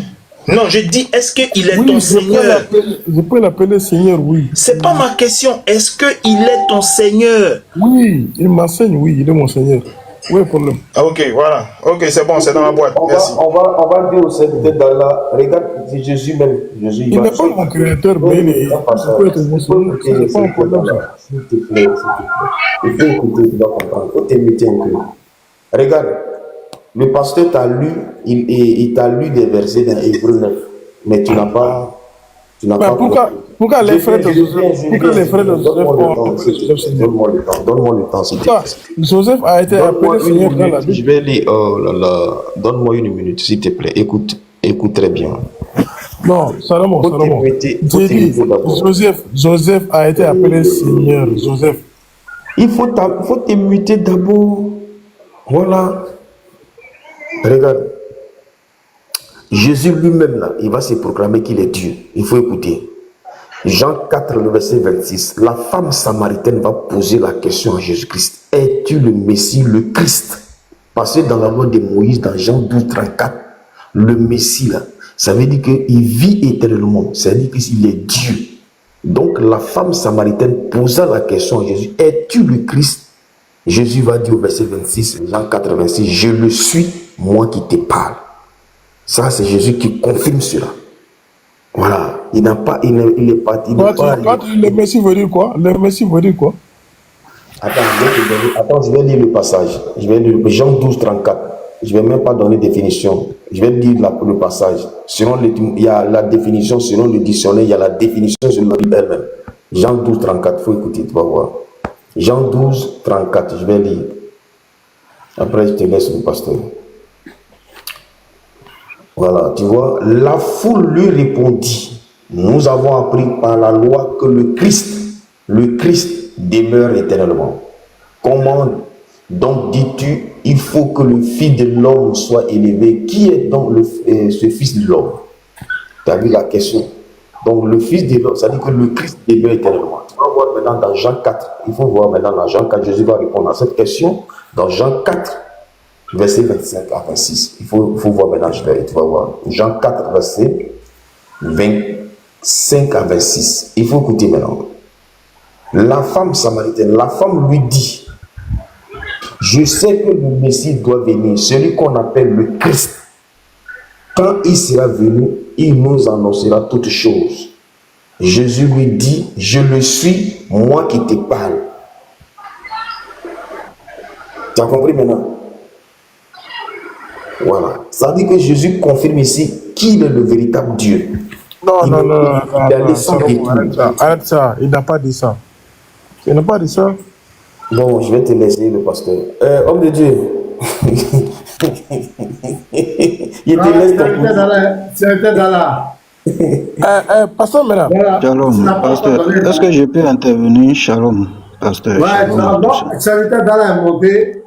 Non, je dis, est-ce qu'il est ton Seigneur? Je peux l'appeler Seigneur, oui. C'est pas ma question. Est-ce qu'il est ton Seigneur? Oui, il m'enseigne, oui, il est mon Seigneur. Oui, problème. Ok, voilà. Ok, c'est bon, c'est dans la boîte. Merci. On va dire au serviteur d'Allah, regarde, c'est Jésus même. Jésus, il n'est pas mon créateur, mais il peut être mon Seigneur. C'est pas un problème, ça. S'il te plaît. Il faut écouter, tu dois comprendre. Il faut t'imiter un peu. Regarde. Le pasteur t'a lu, il t'a lu des versets dans Hébreu 9, mais tu n'as pas... Pourquoi les frères de Joseph Donne-moi le temps, s'il te plaît. Joseph a été appelé Seigneur dans la Bible. Je vais lire, oh là là, donne-moi une minute, s'il te plaît, écoute très bien. Non, Salomon. J'ai dit, Joseph a été appelé Seigneur, Joseph. Il faut t'imiter d'abord, voilà. Regarde, Jésus lui-même là, il va se proclamer qu'il est Dieu. Il faut écouter. Jean 4, le verset 26. La femme samaritaine va poser la question à Jésus-Christ. Es-tu le Messie, le Christ? Parce que dans la loi de Moïse, dans Jean 12, 34, le Messie, là, ça veut dire qu'il vit éternellement. Ça veut dire qu'il est Dieu. Donc la femme samaritaine posa la question à Jésus. Es-tu le Christ? Jésus va dire au verset 26, Jean 4, 26, je le suis, moi qui te parle. Ça, c'est Jésus qui confirme cela. Voilà, il n'a pas, il est pas, il n'est pas. Quand le Messie veut dire quoi? Le Messie veut dire quoi? Attends, je vais lire le passage. Je vais lire Jean 12, 34. Je ne vais même pas donner définition. Je vais lire le passage. Il y a la définition selon le dictionnaire, il y a la définition selon la Bible elle-même. Jean 12, 34, il faut écouter, tu vas voir. Jean 12, 34, je vais lire. Après, je te laisse le pasteur. Voilà, tu vois, la foule lui répondit, nous avons appris par la loi que le Christ demeure éternellement. Comment donc dis-tu, il faut que le Fils de l'homme soit élevé? Qui est donc ce Fils de l'homme? Tu as vu la question. Donc le Fils de l'homme, ça dit que le Christ demeure éternellement. Tu vas voir maintenant dans Jean 4, il faut voir maintenant dans Jean 4, Jésus va répondre à cette question. Dans Jean 4, verset 25 à 26. Il faut voir maintenant, tu vas voir. Jean 4, verset 25 à 26. Il faut écouter maintenant. La femme samaritaine, la femme lui dit, je sais que le Messie doit venir, celui qu'on appelle le Christ. Quand il sera venu, il nous annoncera toutes choses. Jésus lui dit, je le suis, moi qui te parle. Tu as compris maintenant? Voilà. Ça dit que Jésus confirme ici qu'il est le véritable Dieu. Non. Arrête ça. Il n'a pas dit ça. Il n'a pas dit ça. Bon, je vais te laisser le pasteur. Homme de Dieu. Il te laisse ton pasteur, maintenant. Shalom, pasteur. Est-ce que je peux intervenir? Shalom, pasteur. Ouais, Serviteur d'Allah est monté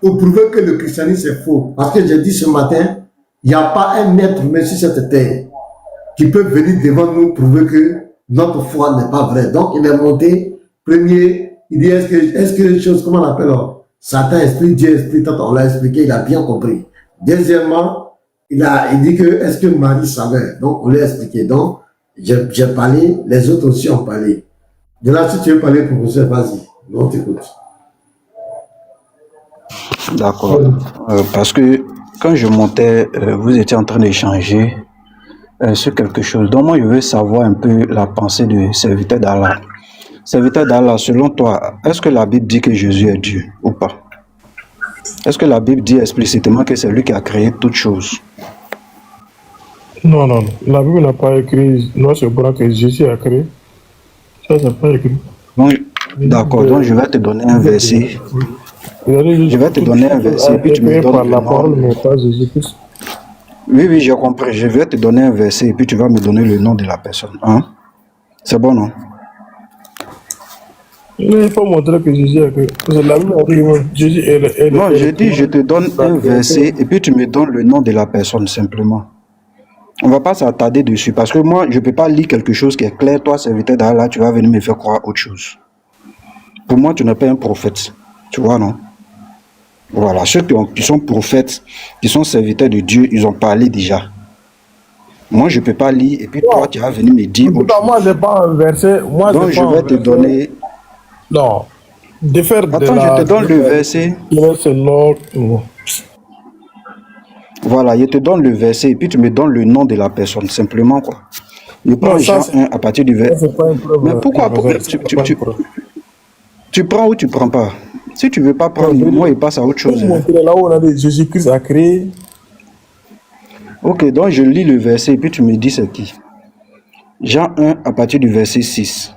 pour prouver que le christianisme est faux. Parce que j'ai dit ce matin, il n'y a pas un être humain sur cette terre qui peut venir devant nous prouver que notre foi n'est pas vraie. Donc il est monté, premier, il dit est-ce que les choses, comment on appelle Satan, esprit, Dieu, esprit, on l'a expliqué, il a bien compris. Deuxièmement, il dit que est-ce que Marie savait? Donc on l'a expliqué. Donc j'ai parlé, les autres aussi ont parlé. De là, si tu veux parler, professeur, vas-y, on t'écoute. D'accord. Parce que quand je montais, vous étiez en train d'échanger sur quelque chose. Donc moi, je veux savoir un peu la pensée du serviteur d'Allah. Serviteur d'Allah, selon toi, est-ce que la Bible dit que Jésus est Dieu ou pas? Est-ce que la Bible dit explicitement que c'est lui qui a créé toutes choses? Non. La Bible n'a pas écrit, non, c'est pour que Jésus a créé. Ça, c'est pas écrit. D'accord, donc je vais te donner un verset. Je vais te donner un verset, puis tu me donnes le nom. Oui, j'ai compris. Je vais te donner un verset, et puis tu vas me donner le nom de la personne. Hein? C'est bon, non? Il faut montrer que Jésus a créé. La Bible a dit Jésus est non, j'ai dit, je te donne un verset, et puis tu me donnes le nom de la personne, simplement. On ne va pas s'attarder dessus, parce que moi, je ne peux pas lire quelque chose qui est clair. Toi, serviteur d'Allah, tu vas venir me faire croire autre chose. Pour moi, tu n'es pas un prophète. Tu vois, non? Voilà, ceux qui sont prophètes, qui sont serviteurs de Dieu, ils ont parlé déjà. Moi, je ne peux pas lire, et puis toi, tu vas venir me dire autre chose. Moi, je n'ai pas un verset. Donc, je vais te donner... Non. De faire Attends, je te donne le verset. Voilà, je te donne le verset, et puis tu me donnes le nom de la personne, simplement, quoi. Je prends Jean 1 à partir du verset. Mais pourquoi tu prends ou tu ne prends pas? Si tu ne veux pas prendre, moi, il passe à autre chose. Là où on a dit Jésus-Christ a créé. Ok, donc je lis le verset et puis tu me dis c'est qui. Jean 1 à partir du verset 6.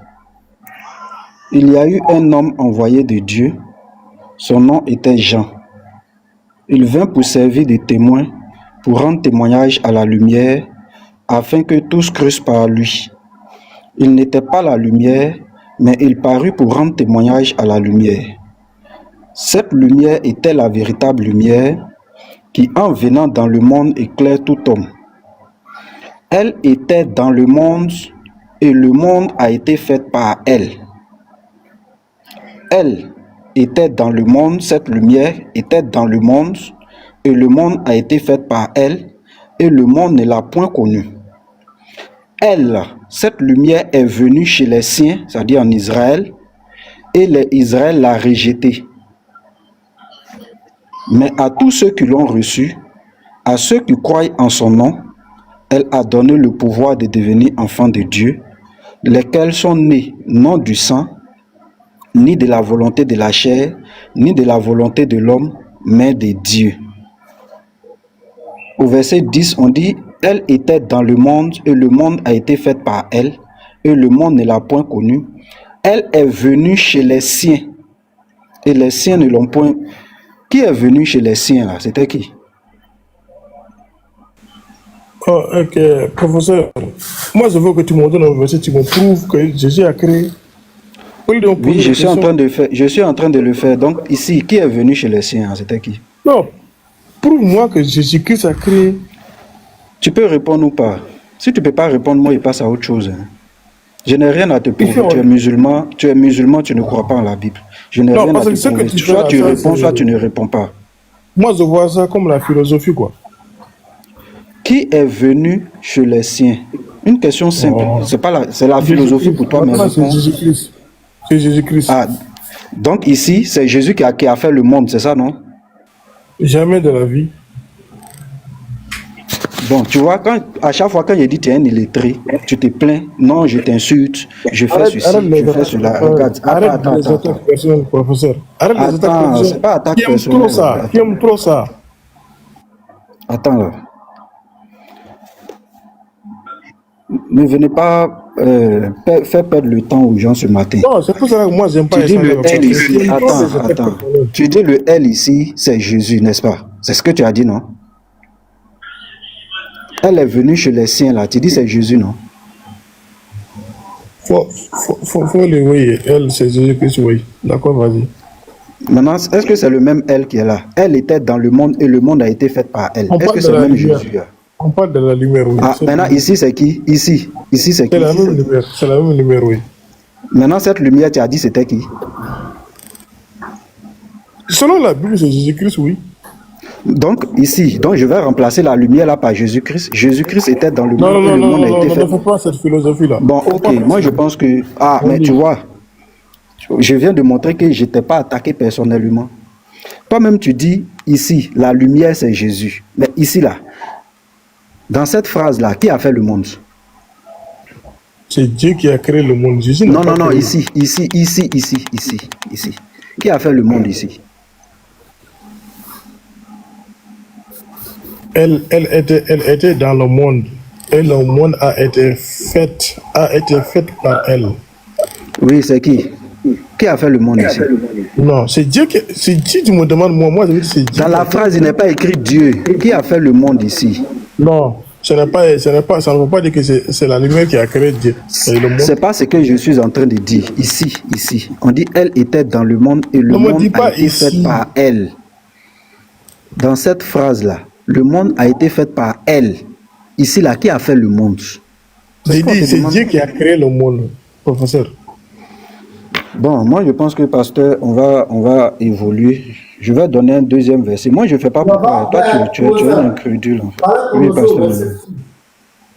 Il y a eu un homme envoyé de Dieu. Son nom était Jean. Il vint pour servir de témoin, pour rendre témoignage à la lumière, afin que tous crussent par lui. Il n'était pas la lumière, mais il parut pour rendre témoignage à la lumière. Cette lumière était la véritable lumière qui, en venant dans le monde, éclaire tout homme. Elle était dans le monde, et le monde a été fait par elle. Elle était dans le monde, cette lumière était dans le monde, et le monde a été fait par elle, et le monde ne l'a point connue. Elle, cette lumière est venue chez les siens, c'est-à-dire en Israël, et Israël l'a rejetée. Mais à tous ceux qui l'ont reçue, à ceux qui croient en son nom, elle a donné le pouvoir de devenir enfants de Dieu, lesquels sont nés non du sang, ni de la volonté de la chair, ni de la volonté de l'homme, mais de Dieu. Au verset 10, on dit, elle était dans le monde et le monde a été fait par elle et le monde ne l'a point connue. Elle est venue chez les siens et les siens ne l'ont point. Qui est venu chez les siens là? C'était qui? Oh, ok, professeur. Moi, je veux que tu me donnes un verset, tu me prouves que Jésus a créé. Oui, je suis en train de le faire. Donc ici, qui est venu chez les siens? C'était qui? Non, prouve-moi que Jésus-Christ a créé. Tu peux répondre ou pas? Si tu ne peux pas répondre, moi, il passe à autre chose. Je n'ai rien à te prouver. Tu es musulman, tu ne crois pas en la Bible. Je n'ai rien à te prouver. Soit tu réponds, soit tu ne réponds pas. Moi, je vois ça comme la philosophie, quoi. Qui est venu chez les siens? Une question simple. C'est la philosophie pour toi, mais c'est Jésus-Christ. C'est Jésus-Christ. Ah, donc ici, c'est Jésus qui a fait le monde, c'est ça, non? Jamais de la vie. Bon, tu vois, à chaque fois quand il dit tu es un illettré, tu te plains, non, je t'insulte, je fais ceci, je fais cela. Regarde, attends. Professeur. Arrête les attaques personnelles. C'est pas attaque personnelle. Qui aime trop ça. Attends là. Ne venez pas faire perdre le temps aux gens ce matin. Non, c'est pour ça que moi, j'aime pas. Tu dis le L ici, attends. Tu dis le L ici, c'est Jésus, n'est-ce pas? C'est ce que tu as dit, non? Elle est venue chez les siens, là. Tu dis c'est Jésus, non? Faut le oui. Elle, c'est Jésus-Christ, oui. D'accord, vas-y. Maintenant, est-ce que c'est le même elle qui est là? Elle était dans le monde et le monde a été fait par elle. Est-ce que c'est le même Jésus, là? On parle de la lumière, oui. Ah, maintenant, ici, c'est qui? Ici, c'est qui? C'est la même lumière. C'est la même lumière, oui. Maintenant, cette lumière, tu as dit, c'était qui? Selon la Bible, c'est Jésus-Christ, oui. Donc, ici, je vais remplacer la lumière là par Jésus-Christ. Jésus-Christ était dans le monde et le monde a été fait. Non, ne fais pas cette philosophie-là. Bon, ok, moi je pense que... Ah, mais tu vois, je viens de montrer que je t'ai pas attaqué personnellement. Toi-même, tu dis, ici, la lumière, c'est Jésus. Mais ici, là, dans cette phrase-là, qui a fait le monde? C'est Dieu qui a créé le monde. Jésus non, ici. Qui a fait le monde ici? Elle était dans le monde. Et le monde a été fait par elle. Oui, c'est qui? Qui a fait le monde ici? Non, c'est Dieu qui... Si tu me demandes, moi je dis c'est Dieu. Dans la phrase, il n'est pas écrit Dieu. Qui a fait le monde ici? Non, ça ne veut pas dire que c'est la lumière qui a créé Dieu. C'est pas ce que je suis en train de dire. Ici. On dit elle était dans le monde et le monde a été fait par elle. Dans cette phrase-là, le monde a été fait par elle. Ici, là, qui a fait le monde? C'est Dieu qui a créé le monde, professeur. Bon, moi, je pense que, pasteur, on va évoluer. Je vais donner un deuxième verset. Moi, je ne fais pas pourquoi. Toi, tu es un incrédule. Oui, pasteur.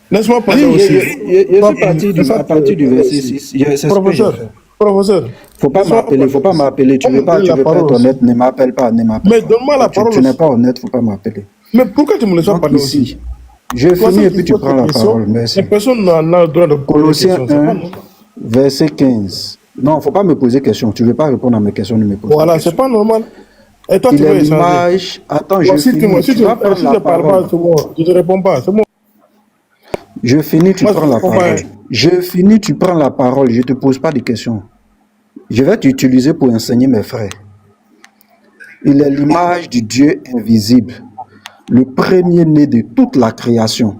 Laisse-moi parler aussi. Je suis parti du verset 6. Professeur. Faut pas m'appeler. Tu veux pas être honnête, ne m'appelle pas. Mais donne-moi la parole. Tu n'es pas honnête, faut pas m'appeler. Mais pourquoi tu me laisses pas parler aussi? Je finis et puis tu prends la parole. Merci. Personne n'a le droit de poser Colossiens 1, verset 15. Non, il ne faut pas me poser de questions. Tu ne veux pas répondre à mes questions, ne me pose pas. Voilà, c'est pas normal. Et toi, tu veux l'image. Attends, je finis. Si tu ne parles pas, c'est bon. Je ne te réponds pas, c'est bon. Je finis, tu prends la parole. Je finis, tu prends la parole. Je ne te pose pas de questions. Je vais t'utiliser pour enseigner mes frères. Il est l'image du Dieu invisible, le premier-né de toute la création,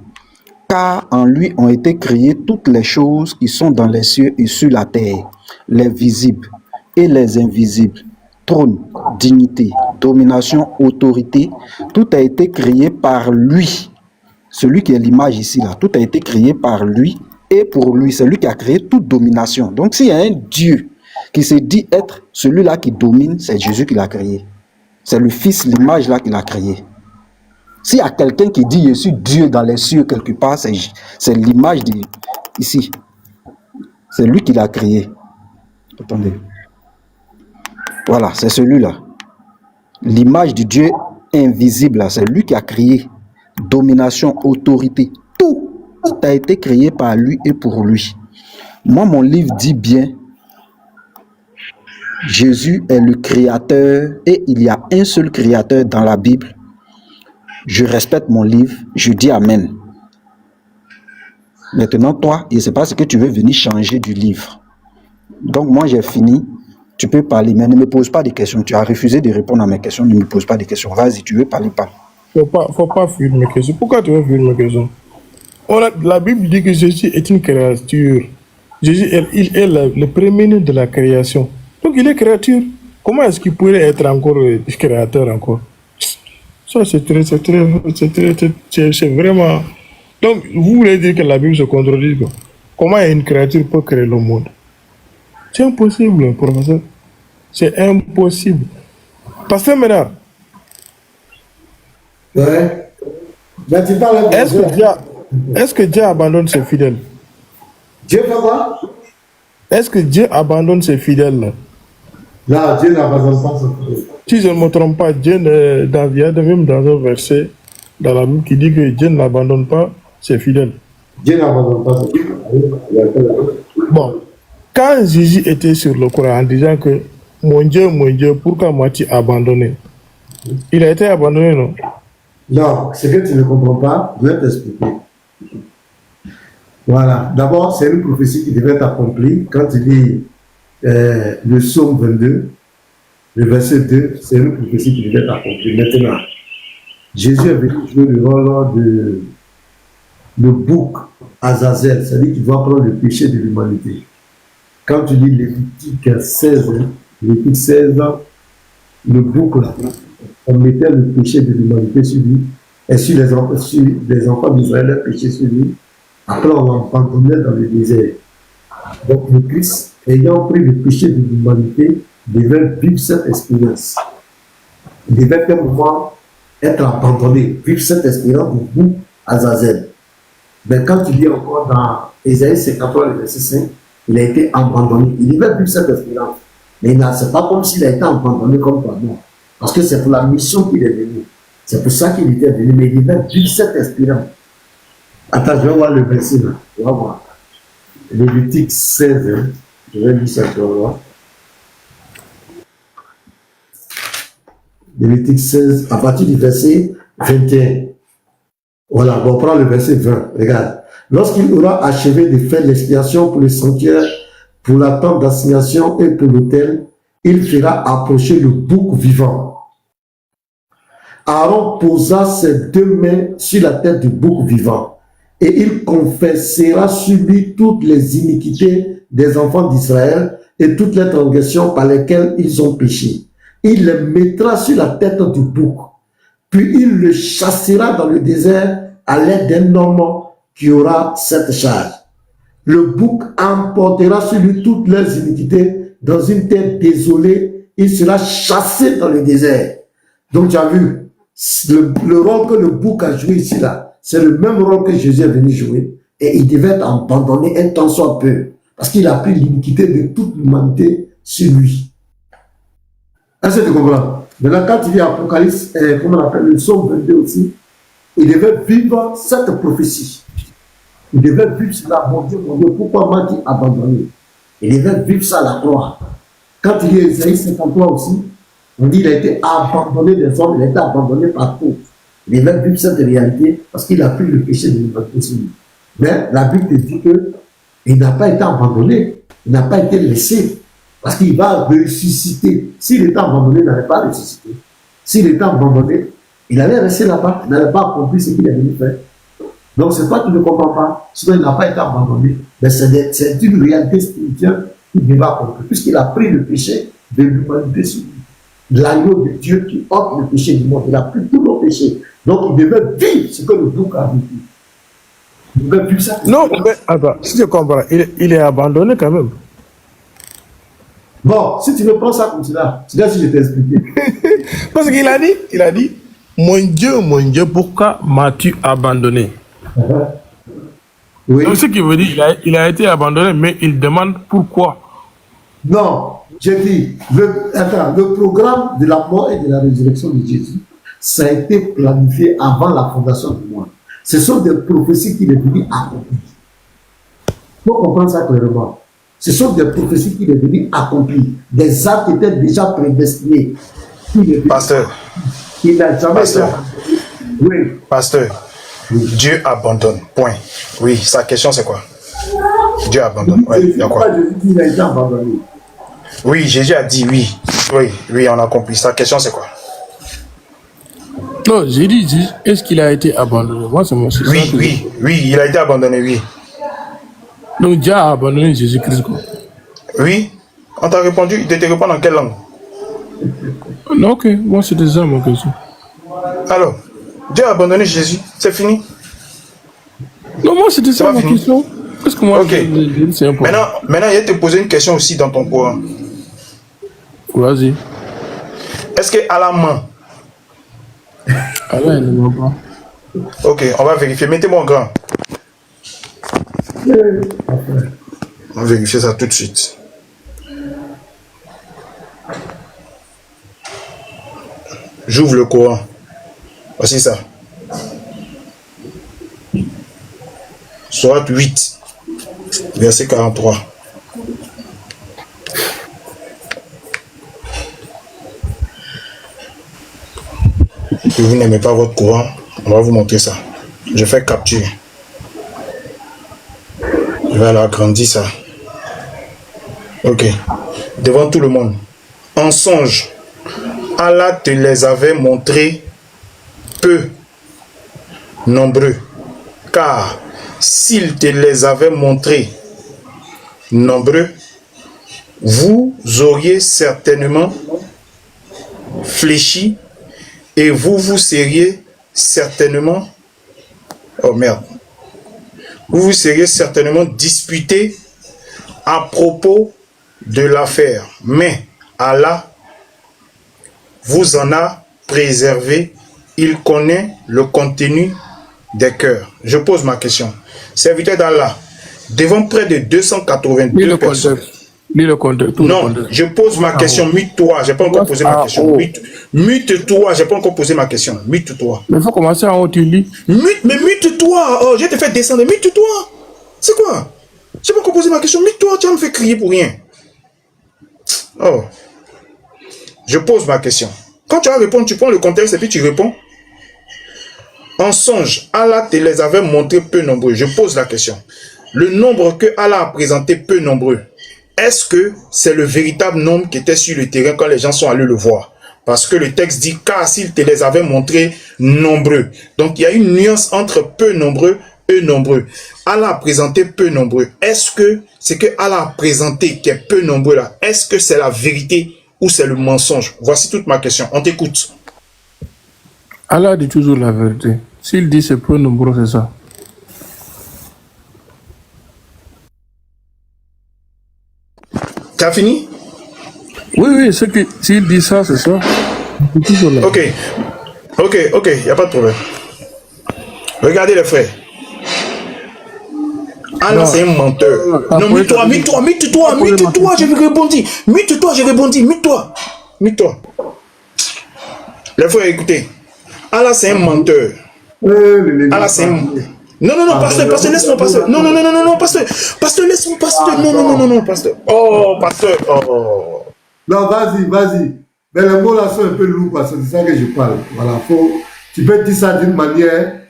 car en lui ont été créées toutes les choses qui sont dans les cieux et sur la terre, les visibles et les invisibles, trône, dignité, domination, autorité, tout a été créé par lui. Celui qui est l'image ici, là, tout a été créé par lui et pour lui. C'est lui qui a créé toute domination. Donc s'il y a un Dieu qui se dit être celui-là qui domine, c'est Jésus qui l'a créé. C'est le Fils, l'image là qu'il a créé. S'il y a quelqu'un qui dit je suis Dieu dans les cieux quelque part, c'est l'image ici. C'est lui qui l'a créé. Attendez. Voilà, c'est celui-là. L'image du Dieu invisible, c'est lui qui a créé. Domination, autorité, tout a été créé par lui et pour lui. Moi, mon livre dit bien, Jésus est le créateur et il y a un seul créateur dans la Bible. Je respecte mon livre, je dis Amen. Maintenant, toi, je ne sais pas ce que tu veux venir changer du livre. Donc, moi, j'ai fini. Tu peux parler, mais ne me pose pas de questions. Tu as refusé de répondre à mes questions, ne me pose pas de questions. Vas-y, tu veux parler, parle. Faut pas fuir mes questions. Pourquoi tu veux fuir mes questions? La Bible dit que Jésus est une créature. Jésus, il est le premier de la création. Donc, il est créature. Comment est-ce qu'il pourrait être encore créateur encore? Ça, c'est vraiment... Donc, vous voulez dire que la Bible se contredit, quoi? Comment une créature peut créer le monde? C'est impossible, professeur. C'est impossible. Pasteur Ménard. Ouais. Mais tu parles Est-ce que Dieu abandonne ses fidèles? Dieu fait quoi? Est-ce que Dieu abandonne ses fidèles? Là, Dieu n'abandonne pas son fidèle. Si je ne me trompe pas, il y a même dans un verset dans la Bible qui dit que Dieu n'abandonne pas ses fidèles. Dieu n'abandonne pas son fidèle. Bon, quand Jésus était sur le croix en disant que mon Dieu, pourquoi m'as-tu abandonné? Il a été abandonné, non? Non, ce que tu ne comprends pas, je vais t'expliquer. Voilà. D'abord, c'est une prophétie qui devait être accomplie. Quand tu lis le psaume 22, le verset 2, c'est une prophétie qui devait être accomplie. Maintenant, Jésus est venu jouer le rôle de le bouc Azazel, c'est-à-dire qu'il doit prendre le péché de l'humanité. Quand tu lis Lévitique 16, le bouc là, on mettait le péché de l'humanité sur lui, et sur les enfants d'Israël, le péché sur lui. Après, on l'abandonnait dans le désert. Donc, le Christ, ayant pris le péché de l'humanité, devait vivre cette expérience. Il devait à un moment être abandonné, vivre cette expérience du bouc Azazel. Mais quand tu lis encore dans Ésaïe 53, le verset 5, il a été abandonné. Il devait vivre cette expérience. Mais ce n'est pas comme s'il a été abandonné comme toi, non. Parce que c'est pour la mission qu'il est venu. C'est pour ça qu'il était venu. Mais il devait vivre cette expérience. Attends, je vais voir le verset là. On va voir. Lévitique 16, hein. Je vais lire ça pour voir. Lévitique 16, à partir du verset 21. Voilà, on prend le verset 20. Regarde. Lorsqu'il aura achevé de faire l'expiation pour le sanctuaire, pour la tente d'assignation et pour l'autel, il fera approcher le bouc vivant. Aaron posa ses deux mains sur la tête du bouc vivant et il confessera sur lui toutes les iniquités des enfants d'Israël et toutes les transgressions par lesquelles ils ont péché. Il les mettra sur la tête du bouc, puis il le chassera dans le désert à l'aide d'un homme qui aura cette charge. Le bouc emportera sur lui toutes leurs iniquités dans une terre désolée. Il sera chassé dans le désert. Donc tu as vu, le rôle que le bouc a joué ici, là, c'est le même rôle que Jésus est venu jouer. Et il devait être abandonné un temps soit peu. Parce qu'il a pris l'iniquité de toute l'humanité sur lui. Est-ce que tu comprends? Maintenant, quand il dit Apocalypse, comment on appelle le psaume 22 aussi, il devait vivre cette prophétie. Il devait vivre cela, mon Dieu, pourquoi m'as-tu abandonné? Il devait vivre ça à la croix. Quand il est Isaïe 53 aussi, on dit qu'il a été abandonné des hommes, il a été abandonné par tout. Il devait vivre cette réalité parce qu'il a pris le péché de l'humanité sur lui. Mais la Bible te dit qu'il n'a pas été abandonné, il n'a pas été laissé, parce qu'il va ressusciter. S'il était abandonné, il n'allait pas ressusciter. S'il était abandonné, il allait rester là-bas, il n'allait pas accomplir ce qu'il est venu faire. Donc c'est toi qui ne comprends pas, sinon il n'a pas été abandonné, mais c'est une réalité spirituelle qu'il devait accomplir, puisqu'il a pris le péché de l'humanité sur lui. L'agneau de Dieu qui ôte le péché du monde, il a pris tous nos péchés. Donc il devait vivre ce que le bouc a vécu. ne veut plus ça. Non, mais attends, si tu comprends, il est abandonné quand même. Bon, si tu me prends ça comme cela, tu si je t'ai expliqué. Parce qu'il a dit, mon Dieu, pourquoi m'as-tu abandonné? Oui. Donc, ce qui veut dire, il a été abandonné, mais il demande pourquoi. Non, j'ai dit, le programme de la mort et de la résurrection de Jésus, ça a été planifié avant la fondation du monde. Ce sont des prophéties qu'il est venu accomplir. Il faut comprendre ça clairement. Ce sont des prophéties qu'il est venu accomplir. Des actes qui étaient déjà prédestinés. Pasteur. Il n'a jamais été. Oui. Pasteur. Dieu abandonne. Point. Oui, sa question c'est quoi? Dieu abandonne. Ouais, il y a quoi? Il a été abandonné. Oui, Jésus a dit oui. Oui, on a compris. Sa question c'est quoi? Non, j'ai dit, est-ce qu'il a été abandonné? Moi, c'est mon sujet. Oui, il a été abandonné, oui. Donc Dieu a abandonné Jésus-Christ, quoi. Oui, on t'a répondu, il te répond dans quelle langue? Non, ok, moi c'était ça ma question. Alors, Dieu a abandonné Jésus, c'est fini? Non, moi c'était ça ma question. Parce que moi, ok. C'est important. Maintenant, il va te poser une question aussi dans ton courant. Vas-y. Est-ce que Allah ment? Allah, il ne ment pas. Ok, on va vérifier. Mettez-moi en grand. On va vérifier ça tout de suite. J'ouvre le Coran. Voici ça. Sourate 8, verset 43. Si vous n'aimez pas votre Coran, on va vous montrer ça. Je fais capture. Je vais aller agrandir ça. Ok. Devant tout le monde. En songe, Allah te les avait montrés peu nombreux. Car s'il te les avait montrés nombreux, vous auriez certainement fléchi et vous vous seriez certainement... Oh merde. Vous vous seriez certainement disputé à propos de l'affaire. Mais Allah vous en a préservé. Il connaît le contenu des cœurs. Je pose ma question. Serviteur d'Allah, devant près de 282 personnes. Non, je pose ma question. Mute-toi. Je n'ai pas encore posé ma question. Mute-toi. Je n'ai pas encore posé ma question. Mute-toi. Mais il faut commencer en haut, tu lis. Mute-toi. Oh, je te fais descendre. Mute-toi. C'est quoi? Je n'ai pas encore posé ma question. Mute-toi. Tu vas me faire crier pour rien. Oh. Je pose ma question. Quand tu vas répondre, tu prends le contexte et puis tu réponds. En songe, Allah te les avait montrés peu nombreux. Je pose la question. Le nombre que Allah a présenté peu nombreux, est-ce que c'est le véritable nombre qui était sur le terrain quand les gens sont allés le voir? Parce que le texte dit, car s'il te les avait montrés nombreux. Donc il y a une nuance entre peu nombreux et nombreux. Allah a présenté peu nombreux. Est-ce que ce que Allah a présenté qui est peu nombreux là, est-ce que c'est la vérité ou c'est le mensonge? Voici toute ma question. On t'écoute. Allah dit toujours la vérité. S'il dit c'est peu nombreux, c'est ça. Tu as fini? Oui, s'il dit ça, c'est ça. Ok, il n'y a pas de problème. Regardez les frères. Allah, c'est un menteur. Non, mute-toi, je vais rebondir. Mute-toi, je rebondis, mute-toi. Les frères, écoutez. Allah, c'est un menteur. Allah, c'est un... Non, pasteur, laisse-moi, pasteur. Non, pasteur, laisse-moi, pasteur. Non, pasteur. Oh, pasteur, oh. Non, vas-y. Mais les mots là sont un peu lourds parce que c'est ça que je parle. Voilà, tu peux dire ça d'une manière...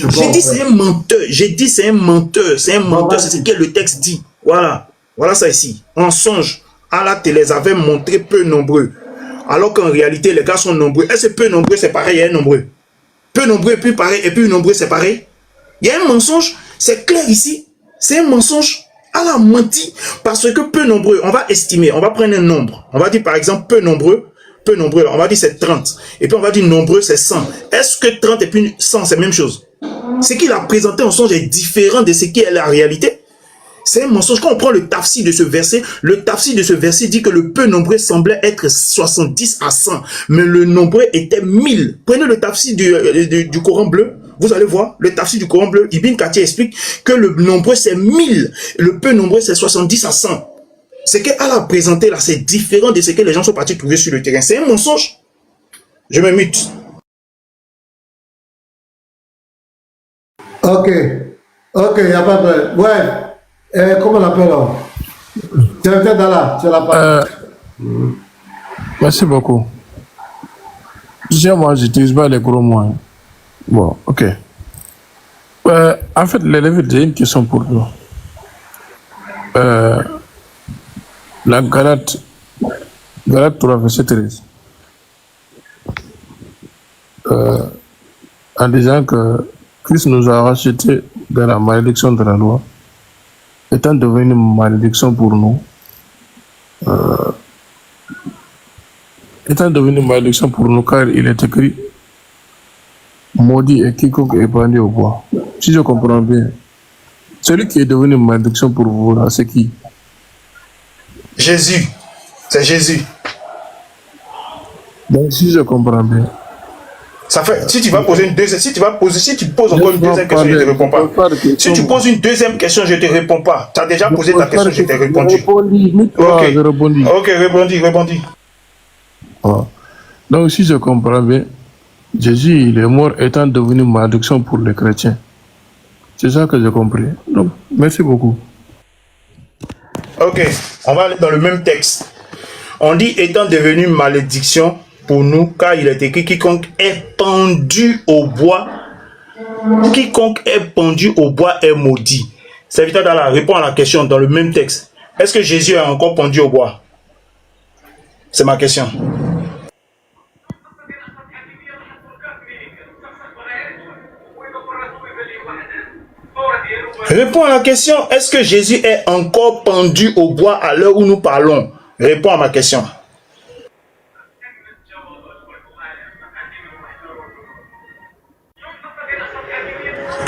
J'ai dit c'est un menteur. C'est ce que le texte dit. Voilà ça ici. En songe, Allah te les avait montrés peu nombreux. Alors qu'en réalité, les gars sont nombreux. Est-ce que peu nombreux, c'est pareil, il y a un nombreux? Peu nombreux et puis pareil, et puis nombreux, c'est pareil? Il y a un mensonge, c'est clair ici. C'est un mensonge. Allah a menti parce que peu nombreux, on va estimer, on va prendre un nombre. On va dire par exemple peu nombreux, on va dire c'est 30. Et puis on va dire nombreux, c'est 100. Est-ce que 30 et puis 100, c'est la même chose? Ce qu'il a présenté en songe est différent de ce qui est la réalité. C'est un mensonge. Quand on prend le tafsir de ce verset dit que le peu nombreux semblait être 70 à 100, mais le nombreux était 1000. Prenez le tafsir du Coran bleu, vous allez voir, le tafsir du Coran bleu, Ibn Kathir explique que le nombreux c'est 1000, le peu nombreux c'est 70 à 100. Ce qu'elle a présenté là, c'est différent de ce que les gens sont partis trouver sur le terrain. C'est un mensonge. Je me mute. Ok, il n'y a pas de problème. Ouais, comment on l'appelle là? Tu es là, tu as la parole. Merci beaucoup. Déjà, moi, j'utilise pas les gros mots. Bon, ok. En fait, l'élève, j'ai une question pour toi. La Galate 3, verset 13. En disant que Christ nous a rachetés de la malédiction de la loi, étant devenu une malédiction pour nous, car il est écrit, maudit est quiconque est pendu au bois. Si je comprends bien, celui qui est devenu une malédiction pour vous, là, c'est qui? Jésus. C'est Jésus. Donc, si je comprends bien, Ça fait, si tu vas poser une deuxième, si tu poses encore une deuxième question, je ne te réponds pas. Si tu poses une deuxième question, je ne te réponds pas. Tu as déjà posé ta question, je t'ai répondu. Je répondis. Ok, répondis. Ah. Donc, si je comprends bien, Jésus, il est mort étant devenu une malédiction pour les chrétiens. C'est ça que j'ai compris. Donc, merci beaucoup. Ok, on va aller dans le même texte. On dit étant devenu une malédiction pour nous, car il est écrit quiconque est pendu au bois. Quiconque est pendu au bois est maudit. Serviteur d'Allah, répond à la question dans le même texte. Est-ce que Jésus est encore pendu au bois? C'est ma question. Réponds à la question. Est-ce que Jésus est encore pendu au bois à l'heure où nous parlons? Réponds à ma question.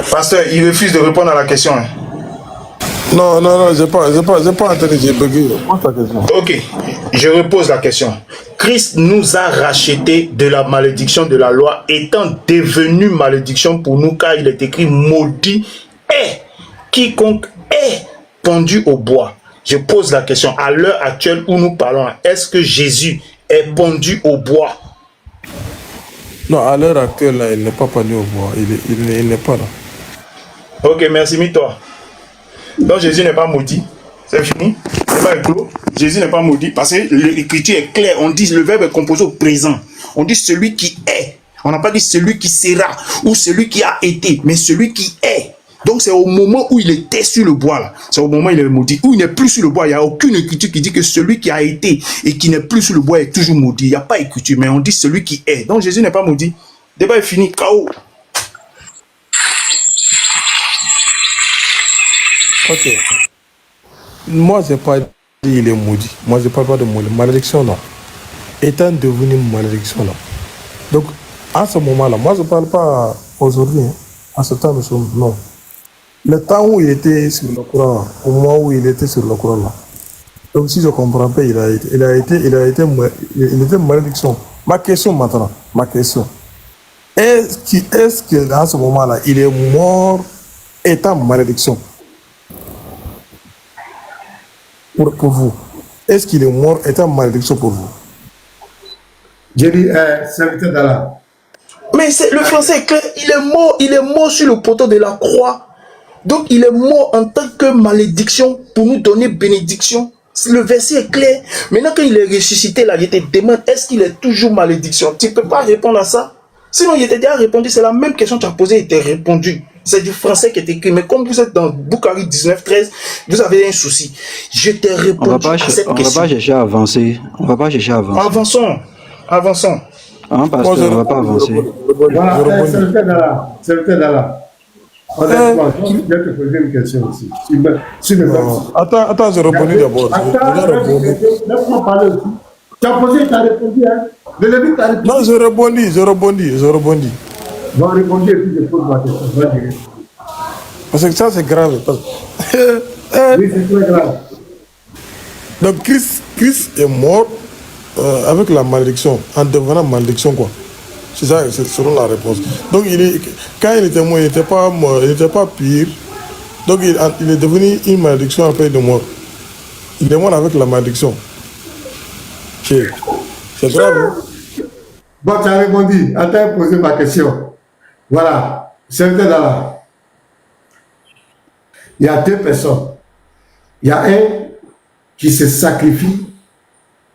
Pasteur, il refuse de répondre à la question. Non, j'ai pas entendu, j'ai bugué. Pose ta question. Ok, je repose la question. Christ nous a rachetés de la malédiction de la loi, étant devenu malédiction pour nous, car il est écrit maudit est quiconque est pendu au bois. Je pose la question, à l'heure actuelle où nous parlons, est-ce que Jésus est pendu au bois? Non, à l'heure actuelle, là, il n'est pas pendu au bois. Il n'est pas là. Ok, merci, mis-toi. Donc Jésus n'est pas maudit. C'est fini. C'est pas clos. Jésus n'est pas maudit parce que l'écriture est claire. On dit le verbe est composé au présent. On dit celui qui est. On n'a pas dit celui qui sera ou celui qui a été, mais celui qui est. Donc c'est au moment où il était sur le bois là. C'est au moment où il est maudit. Où il n'est plus sur le bois. Il n'y a aucune écriture qui dit que celui qui a été et qui n'est plus sur le bois est toujours maudit. Il n'y a pas écriture, mais on dit celui qui est. Donc Jésus n'est pas maudit. Le débat est fini. KO. Ok. Moi, je n'ai pas dit il est maudit. Moi, je ne parle pas de malédiction, non. Étant devenu une malédiction, non. Donc, à ce moment-là, moi, je ne parle pas aujourd'hui. Hein. À ce temps, nous sommes. Non. Le temps où il était sur le Coran, au moment où il était sur le Coran, là. Donc, si je comprends pas, il était malédiction. Ma question maintenant, est-ce que dans ce moment-là, il est mort étant malédiction? Pour vous, est-ce qu'il est mort étant malédiction pour vous? J'ai dit, serviteur d'Allah. Mais le français est clair, il est mort sur le poteau de la croix. Donc il est mort en tant que malédiction pour nous donner bénédiction. Le verset est clair. Maintenant quand il est ressuscité là, je te demande, est-ce qu'il est toujours malédiction? Tu ne peux pas répondre à ça. Sinon il était déjà répondu, c'est la même question que tu as posée, il t'a répondu. C'est du français qui est écrit. Mais comme vous êtes dans Bukhari 19-13, vous avez un souci. Je t'ai répondu à cette question. On va pas chercher à avancer. Avançons. Hein, pasteur, on ne va pas avancer. Voilà, serviteur d'Allah. Honnêtement, je vais te poser une question aussi. Attends, je répondis d'abord. Laisse-moi parler aussi. Tu as posé, tu as répondu. Hein? Non, je rebondis. Va répondre et puis je pose ma question. Vas-y. Parce que ça, c'est grave. Oui, c'est très grave. Donc, Christ est mort avec la malédiction, en devenant malédiction, quoi. C'est ça, c'est selon la réponse. Donc, quand il était mort, il n'était pas mort, il n'était pas pire. Donc, il est devenu une malédiction après de mort. Il est mort avec la malédiction. C'est grave. Hein? Bon, tu as répondu. Attends, poser ma question. Voilà. C'est là. Il y a deux personnes. Il y a un qui se sacrifie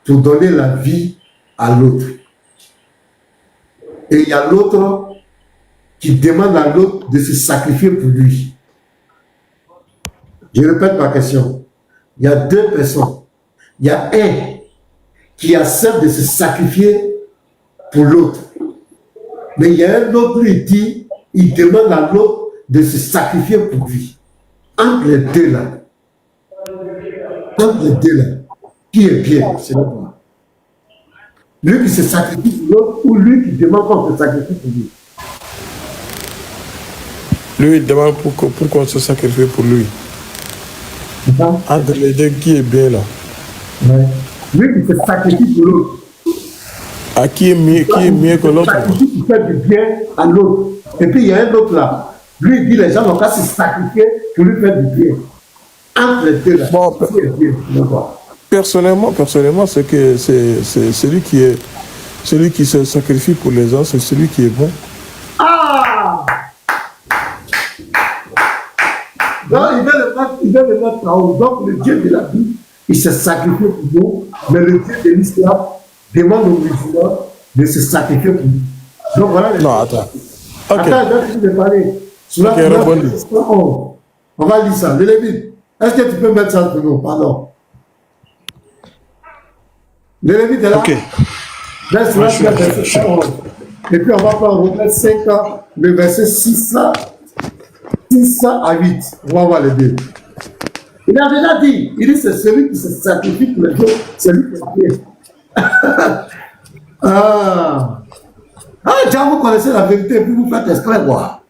pour donner la vie à l'autre. Et il y a l'autre qui demande à l'autre de se sacrifier pour lui. Je répète ma question. Il y a deux personnes. Il y a un qui accepte de se sacrifier pour l'autre. Mais il y a un autre qui dit, il demande à l'autre de se sacrifier pour lui. Entre les deux là, qui est bien, c'est moi. Lui qui se sacrifie pour l'autre ou lui qui demande qu'on se sacrifie pour lui. Lui, il demande pour qu'on se sacrifie pour lui. Entre les deux, qui est bien là? Ouais. Lui qui se sacrifie pour l'autre. À qui est mieux que l'autre? Sacrifie pour faire du bien à l'autre. Et puis il y a un autre là. Lui, il dit les gens n'ont qu'à se sacrifier pour lui faire du bien. Entre les deux là, Bon, qui est bien, personnellement, c'est que c'est celui qui se sacrifie pour les gens, c'est celui qui est bon. Ah! Donc, il veut le mettre en haut. Donc, le Dieu de la vie, il se sacrifie pour nous, mais le Dieu de l'islam demande aux musulmans de se sacrifier pour nous. Donc, voilà les Non, attends. Ok. Attends, je vais te parler. Sur Ok, la rebondis. on va lire ça. Le Lévite, est-ce que tu peux mettre ça pour nous? Pardon. Le Lévite est là. Ok. Là, sur la verset 11. Et puis, on va prendre Romains 5, le verset 6 à 8. On va voir les deux. Il a déjà dit, il dit c'est celui qui se sacrifie pour les autres, celui qui est bien. Ah, déjà vous connaissez la vérité, puis vous faites exprès, quoi.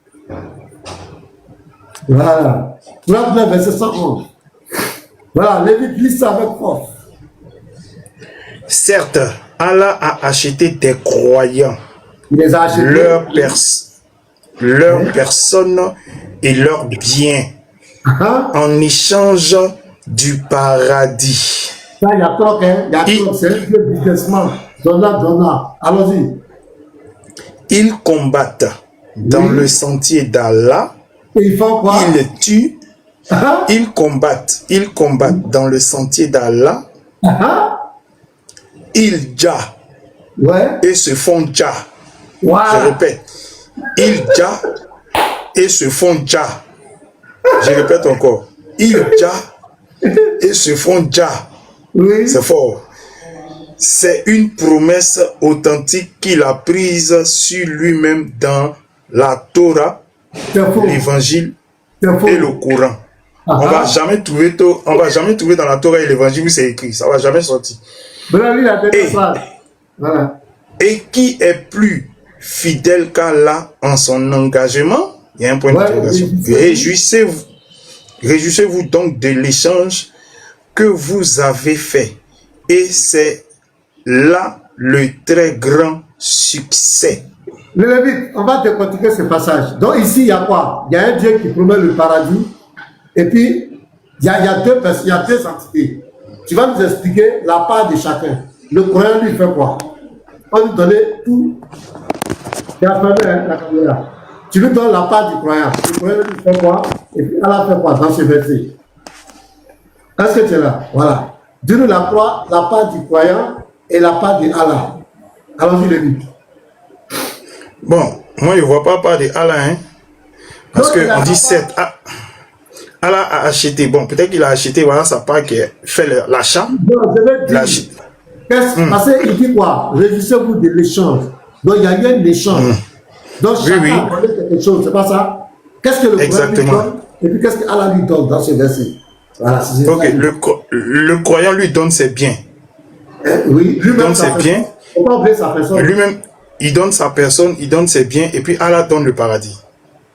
Voilà. Voilà le verset 111. Voilà, Lévite lit ça avec force. Certes, Allah a acheté des croyants, Il les a achetés. leur personne et leurs biens en échange du paradis. Ça, il y a trop, hein. Il y a trop. C'est un peu businessman. Donna. Allons-y. Ils combattent dans le sentier d'Allah. Et ils font quoi? Ils tuent. Ils combattent dans le sentier d'Allah. Ils ja Ouais. et se font ja. Wow. Je répète. Ils ja et se font ja. Je répète encore. Ils ja et se font ja. Oui. C'est fort. C'est une promesse authentique qu'il a prise sur lui-même dans la Torah, C'est faux. l'évangile C'est faux. et le Coran. On va jamais trouver dans la Torah et l'évangile où c'est écrit. Ça va jamais sortir. Voilà, lui, la dernière phrase. Voilà. Et qui est plus fidèle qu'Allah en son engagement? Il y a un point d'interrogation. Réjouissez-vous donc de l'échange que vous avez fait. Et c'est là le très grand succès. Le Lévite, on va décortiquer ce passage. Donc ici, il y a quoi? Il y a un Dieu qui promet le paradis. Et puis, il y a deux entités. Tu vas nous expliquer la part de chacun. Le croyant, lui, fait quoi? On lui donne tout. Tu as fermé la caméra. Tu lui donnes la part du croyant. Le croyant, lui, fait quoi? Et puis, Allah fait quoi dans ce verset? Est-ce que tu es là? Voilà. Dis-nous la part du croyant et la part de Allah. Allons-y, Lévite. Bon, moi je ne vois pas part de Allah, hein. Parce qu'on dit 7. Allah a acheté. Bon, peut-être qu'il a acheté, voilà sa part qui fait l'achat. Non, je vais dire. Parce qu'il dit quoi? Réjouissez-vous de l'échange. Donc, il y a eu un échange. Donc, chacun a donné quelque chose, c'est pas ça? Qu'est-ce que le croyant lui donne? Et puis, qu'est-ce qu'Allah lui donne dans ce verset? Voilà, c'est ok, le croyant lui donne ses biens. Oui, lui donne ses biens. On peut oublier sa personne. Lui-même, il donne sa personne, il donne ses biens, et puis Allah donne le paradis.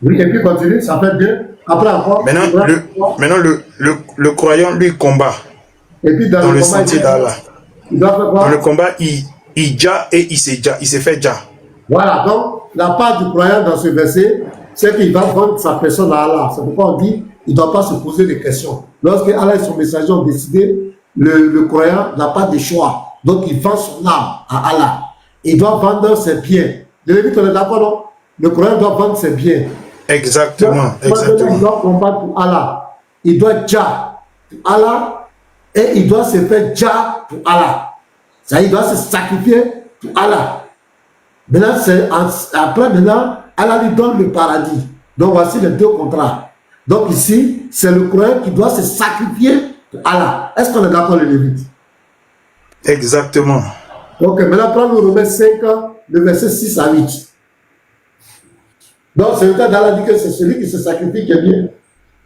Oui, et puis continue, ça fait bien. Après encore. Maintenant, le croyant, lui, combat et puis dans le combat, sentier d'Allah. Il doit faire quoi? Dans le combat, il ja et il s'est fait ja. Voilà, donc la part du croyant dans ce verset, c'est qu'il va vendre sa personne à Allah. C'est pourquoi on dit il ne doit pas se poser des questions. Lorsque Allah et son messager ont décidé, le croyant n'a pas de choix. Donc il vend son âme à Allah. Il doit vendre ses biens. Le Lévite, on est d'accord, non? Le croyant doit vendre ses biens. Exactement, exactement. Il doit combattre pour Allah. Il doit ja pour Allah et il doit se faire ja pour Allah. Ça, il doit se sacrifier pour Allah. Maintenant, après, Allah lui donne le paradis. Donc, voici les deux contrats. Donc, ici, c'est le croyant qui doit se sacrifier pour Allah. Est-ce qu'on est d'accord, les Lévites? Exactement. Ok, maintenant, prends le Romains 5, le verset 6 à 8. Donc, c'est le cas d'Allah dit que c'est celui qui se sacrifie qui est bien.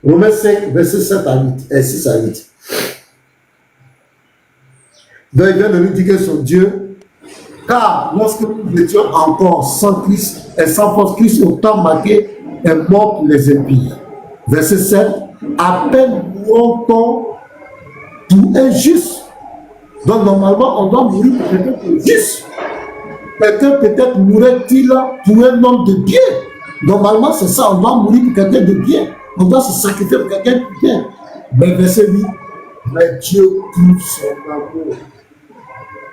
Romains 5, verset 7 à 8, et 6 à 8. Donc, il vient de nous dire que son Dieu, car lorsque nous étions encore sans Christ et sans force, Christ au temps marqué est mort pour les impies. Verset 7, à peine mourons-on pour un juste. Donc, normalement, on doit mourir pour quelqu'un qui est juste. Quelqu'un peut-être mourrait-il pour un homme de bien. Normalement, c'est ça, on doit mourir pour quelqu'un de bien. On doit se sacrifier pour quelqu'un de bien. Mais verset 8, mais Dieu prouve son amour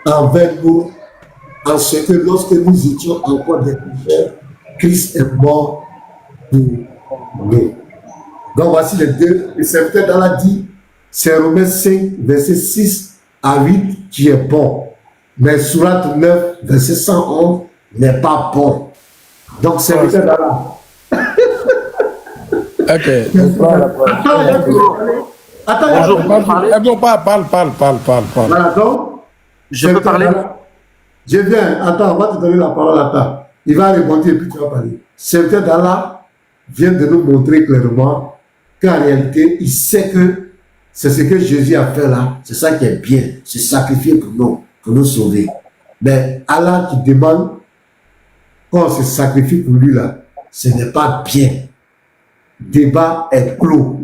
envers nous, en ce que lorsque nous étions encore des pécheurs, Christ est mort pour nous. Donc voici les deux. Le serviteur d'Allah dit, c'est Romains 5, verset 6 à 8 qui est bon. Mais Sourate 9, verset 111 n'est pas bon. Donc serviteur d'Allah. Ok. Attends, Parle. Voilà, donc, je peux parler? Je viens, attends, on va te donner la parole à toi. Il va répondre et puis tu vas parler. Serviteur d'Allah vient de nous montrer clairement qu'en réalité, il sait que c'est ce que Jésus a fait là, c'est ça qui est bien, se sacrifier pour nous sauver. Mais Allah qui demande qu'on se sacrifie pour lui là, ce n'est pas bien. Débat est clos.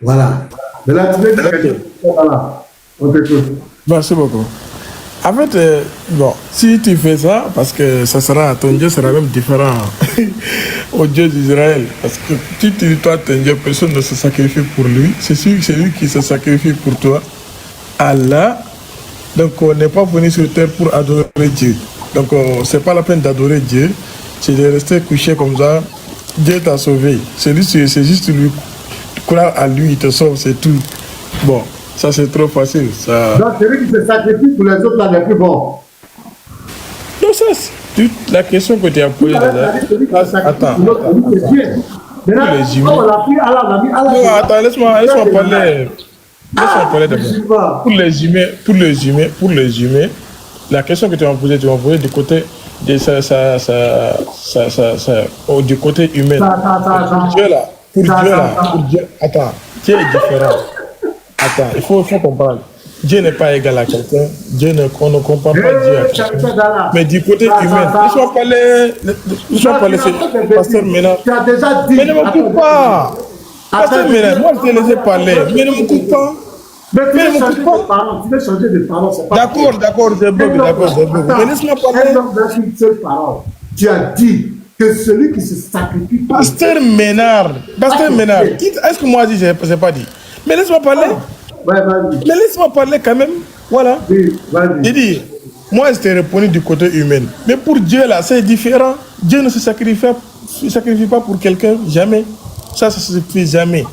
Voilà. Maintenant, tu veux dire voilà. On t'écoute. Merci beaucoup. En fait, bon, si tu fais ça, parce que ça sera, ton Dieu sera même différent au Dieu d'Israël. Parce que si tu dis, toi, ton Dieu, personne ne se sacrifie pour lui. C'est lui qui se sacrifie pour toi. Allah. Donc, on n'est pas venu sur terre pour adorer Dieu. Donc, c'est pas la peine d'adorer Dieu. C'est de rester couché comme ça. Dieu t'a sauvé. C'est juste lui. Croire à lui, il te sauve, c'est tout. Bon, ça c'est trop facile. Ça... Donc, celui qui se sacrifie pour les autres, là, n'est plus bon. Non, ça, c'est toute la question que tu as posée. Attends. Attends, laisse-moi parler. Laisse-moi parler d'abord. Pour les humains, la question que tu m'as posée du côté de du côté humain. Pour Dieu, attends, Dieu est différent. Attends, il faut comprendre. Dieu n'est pas égal à quelqu'un. On ne comprend pas Dieu à quelqu'un. Mais du côté humain, laisse-moi parler, c'est Pasteur Ménard. Tu as déjà dit. Mais ne me coupe pas. Pasteur Ménard, moi je t'ai laissé parler. Mais ne me coupe pas. Mais tu veux changer de parole. D'accord, c'est bon. Mais laisse-moi parler. Tu as dit que celui qui se sacrifie. Pasteur Ménard, est-ce que moi je n'ai pas dit? Mais laisse-moi parler. Ouais, vas-y. Mais laisse-moi parler quand même. Voilà. Oui, vas-y. Il dit, moi je t'ai répondu du côté humain. Mais pour Dieu là, c'est différent. Dieu ne se sacrifie pas pour quelqu'un, jamais. Ça se fait jamais.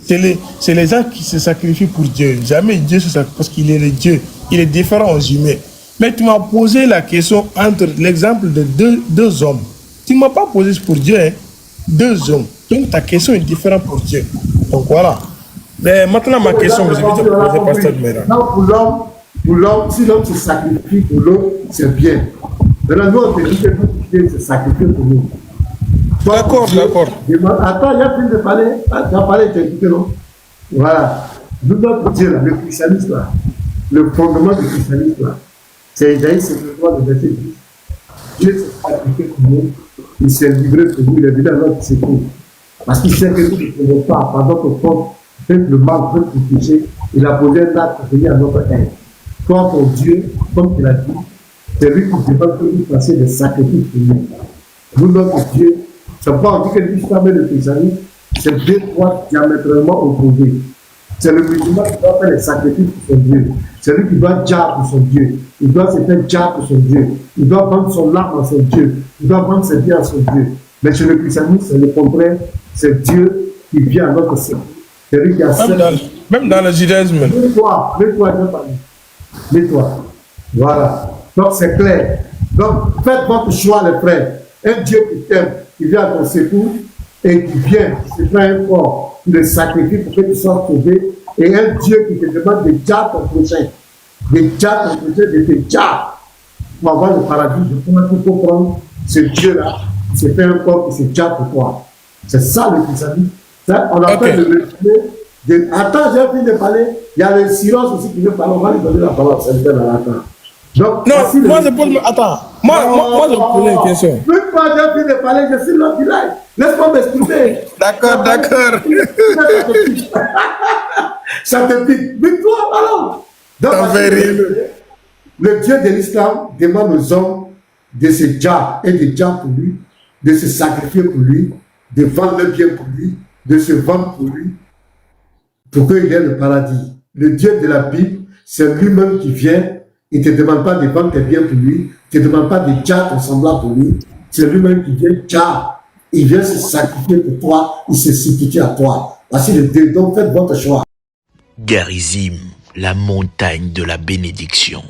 C'est les gens qui se sacrifient pour Dieu. Jamais Dieu se sacrifie parce qu'il est le Dieu. Il est différent aux humains. Mais tu m'as posé la question entre l'exemple de deux hommes. Tu ne m'as pas posé pour Dieu, hein? Deux hommes. Donc ta question est différente pour Dieu. Donc voilà. Mais maintenant ma question que je vais te poser, Pasteur Ménard. Non, pour l'homme, si l'homme se sacrifie pour l'autre, c'est bien. Maintenant, nous, on te dit que Dieu se sacrifie pour nous. D'accord. Attends, il y a plus de parler. Tu as parlé, tu as écouté, non? Voilà. Nous, notre Dieu, là, le christianisme, là, le fondement du christianisme, là, c'est Isaïe 53, le verset 10. Dieu s'est sacrifié pour nous, il s'est livré pour nous, il est venu à notre secours. Parce qu'il sait que nous ne pouvons pas, par notre faute, faire le mal, faire le péché, il a posé un acte pour venir à notre aide. Toi, ton Dieu, comme tu l'as dit, c'est lui qui demande que nous fassions des sacrifices pour nous. Nous, notre Dieu, c'est pourquoi on dit que l'islam et le christianisme, c'est deux poids diamétralement opposés. C'est le musulman qui doit faire les sacrifices pour son Dieu. C'est lui qui doit dire pour son Dieu. Il doit se faire dire pour son Dieu. Il doit vendre son âme à son Dieu. Il doit vendre ses biens à son Dieu. Mais chez le christianisme, c'est le contraire. C'est Dieu qui vient à notre secours. C'est lui qui a même dans le judaïsme. Mets-toi, mets-toi. Voilà. Donc c'est clair. Donc faites votre choix, les frères. Un Dieu qui t'aime, qui vient à ton secours et qui vient, qui se fait un corps, qui le sacrifie pour que tu sois sauvé. Et un Dieu qui te demande de dire ton prochain. De dire ton prochain, de te dire. Pour avoir le paradis, je pense qu'il faut prendre ce Dieu-là, qui se fait un corps, qui se dit pour toi. C'est ça le christianisme. On appelle le résumé. Attends, j'ai fini de parler. Il y a le silence aussi qui veut parler. On va lui donner la parole. Donc, non, moi je pose. Attends, moi je pose une question. Une fois j'ai fini de parler, je suis là du live. Laisse-moi m'exprimer. D'accord. Ça te pique. Mais toi, alors. Donc, le Dieu de l'islam demande aux hommes de se dire et de dire pour lui, de se sacrifier pour lui, de vendre le bien pour lui, de se vendre pour lui, pour qu'il ait le paradis. Le Dieu de la Bible, c'est lui-même qui vient. Il ne te demande pas de vendre tes biens pour lui. Il ne te demande pas de dire ton semblable pour lui. C'est lui-même qui vient dire. Il vient se sacrifier pour toi. Il se substitue à toi. Voici le Dieu. Donc faites votre choix. Garizim, la montagne de la bénédiction.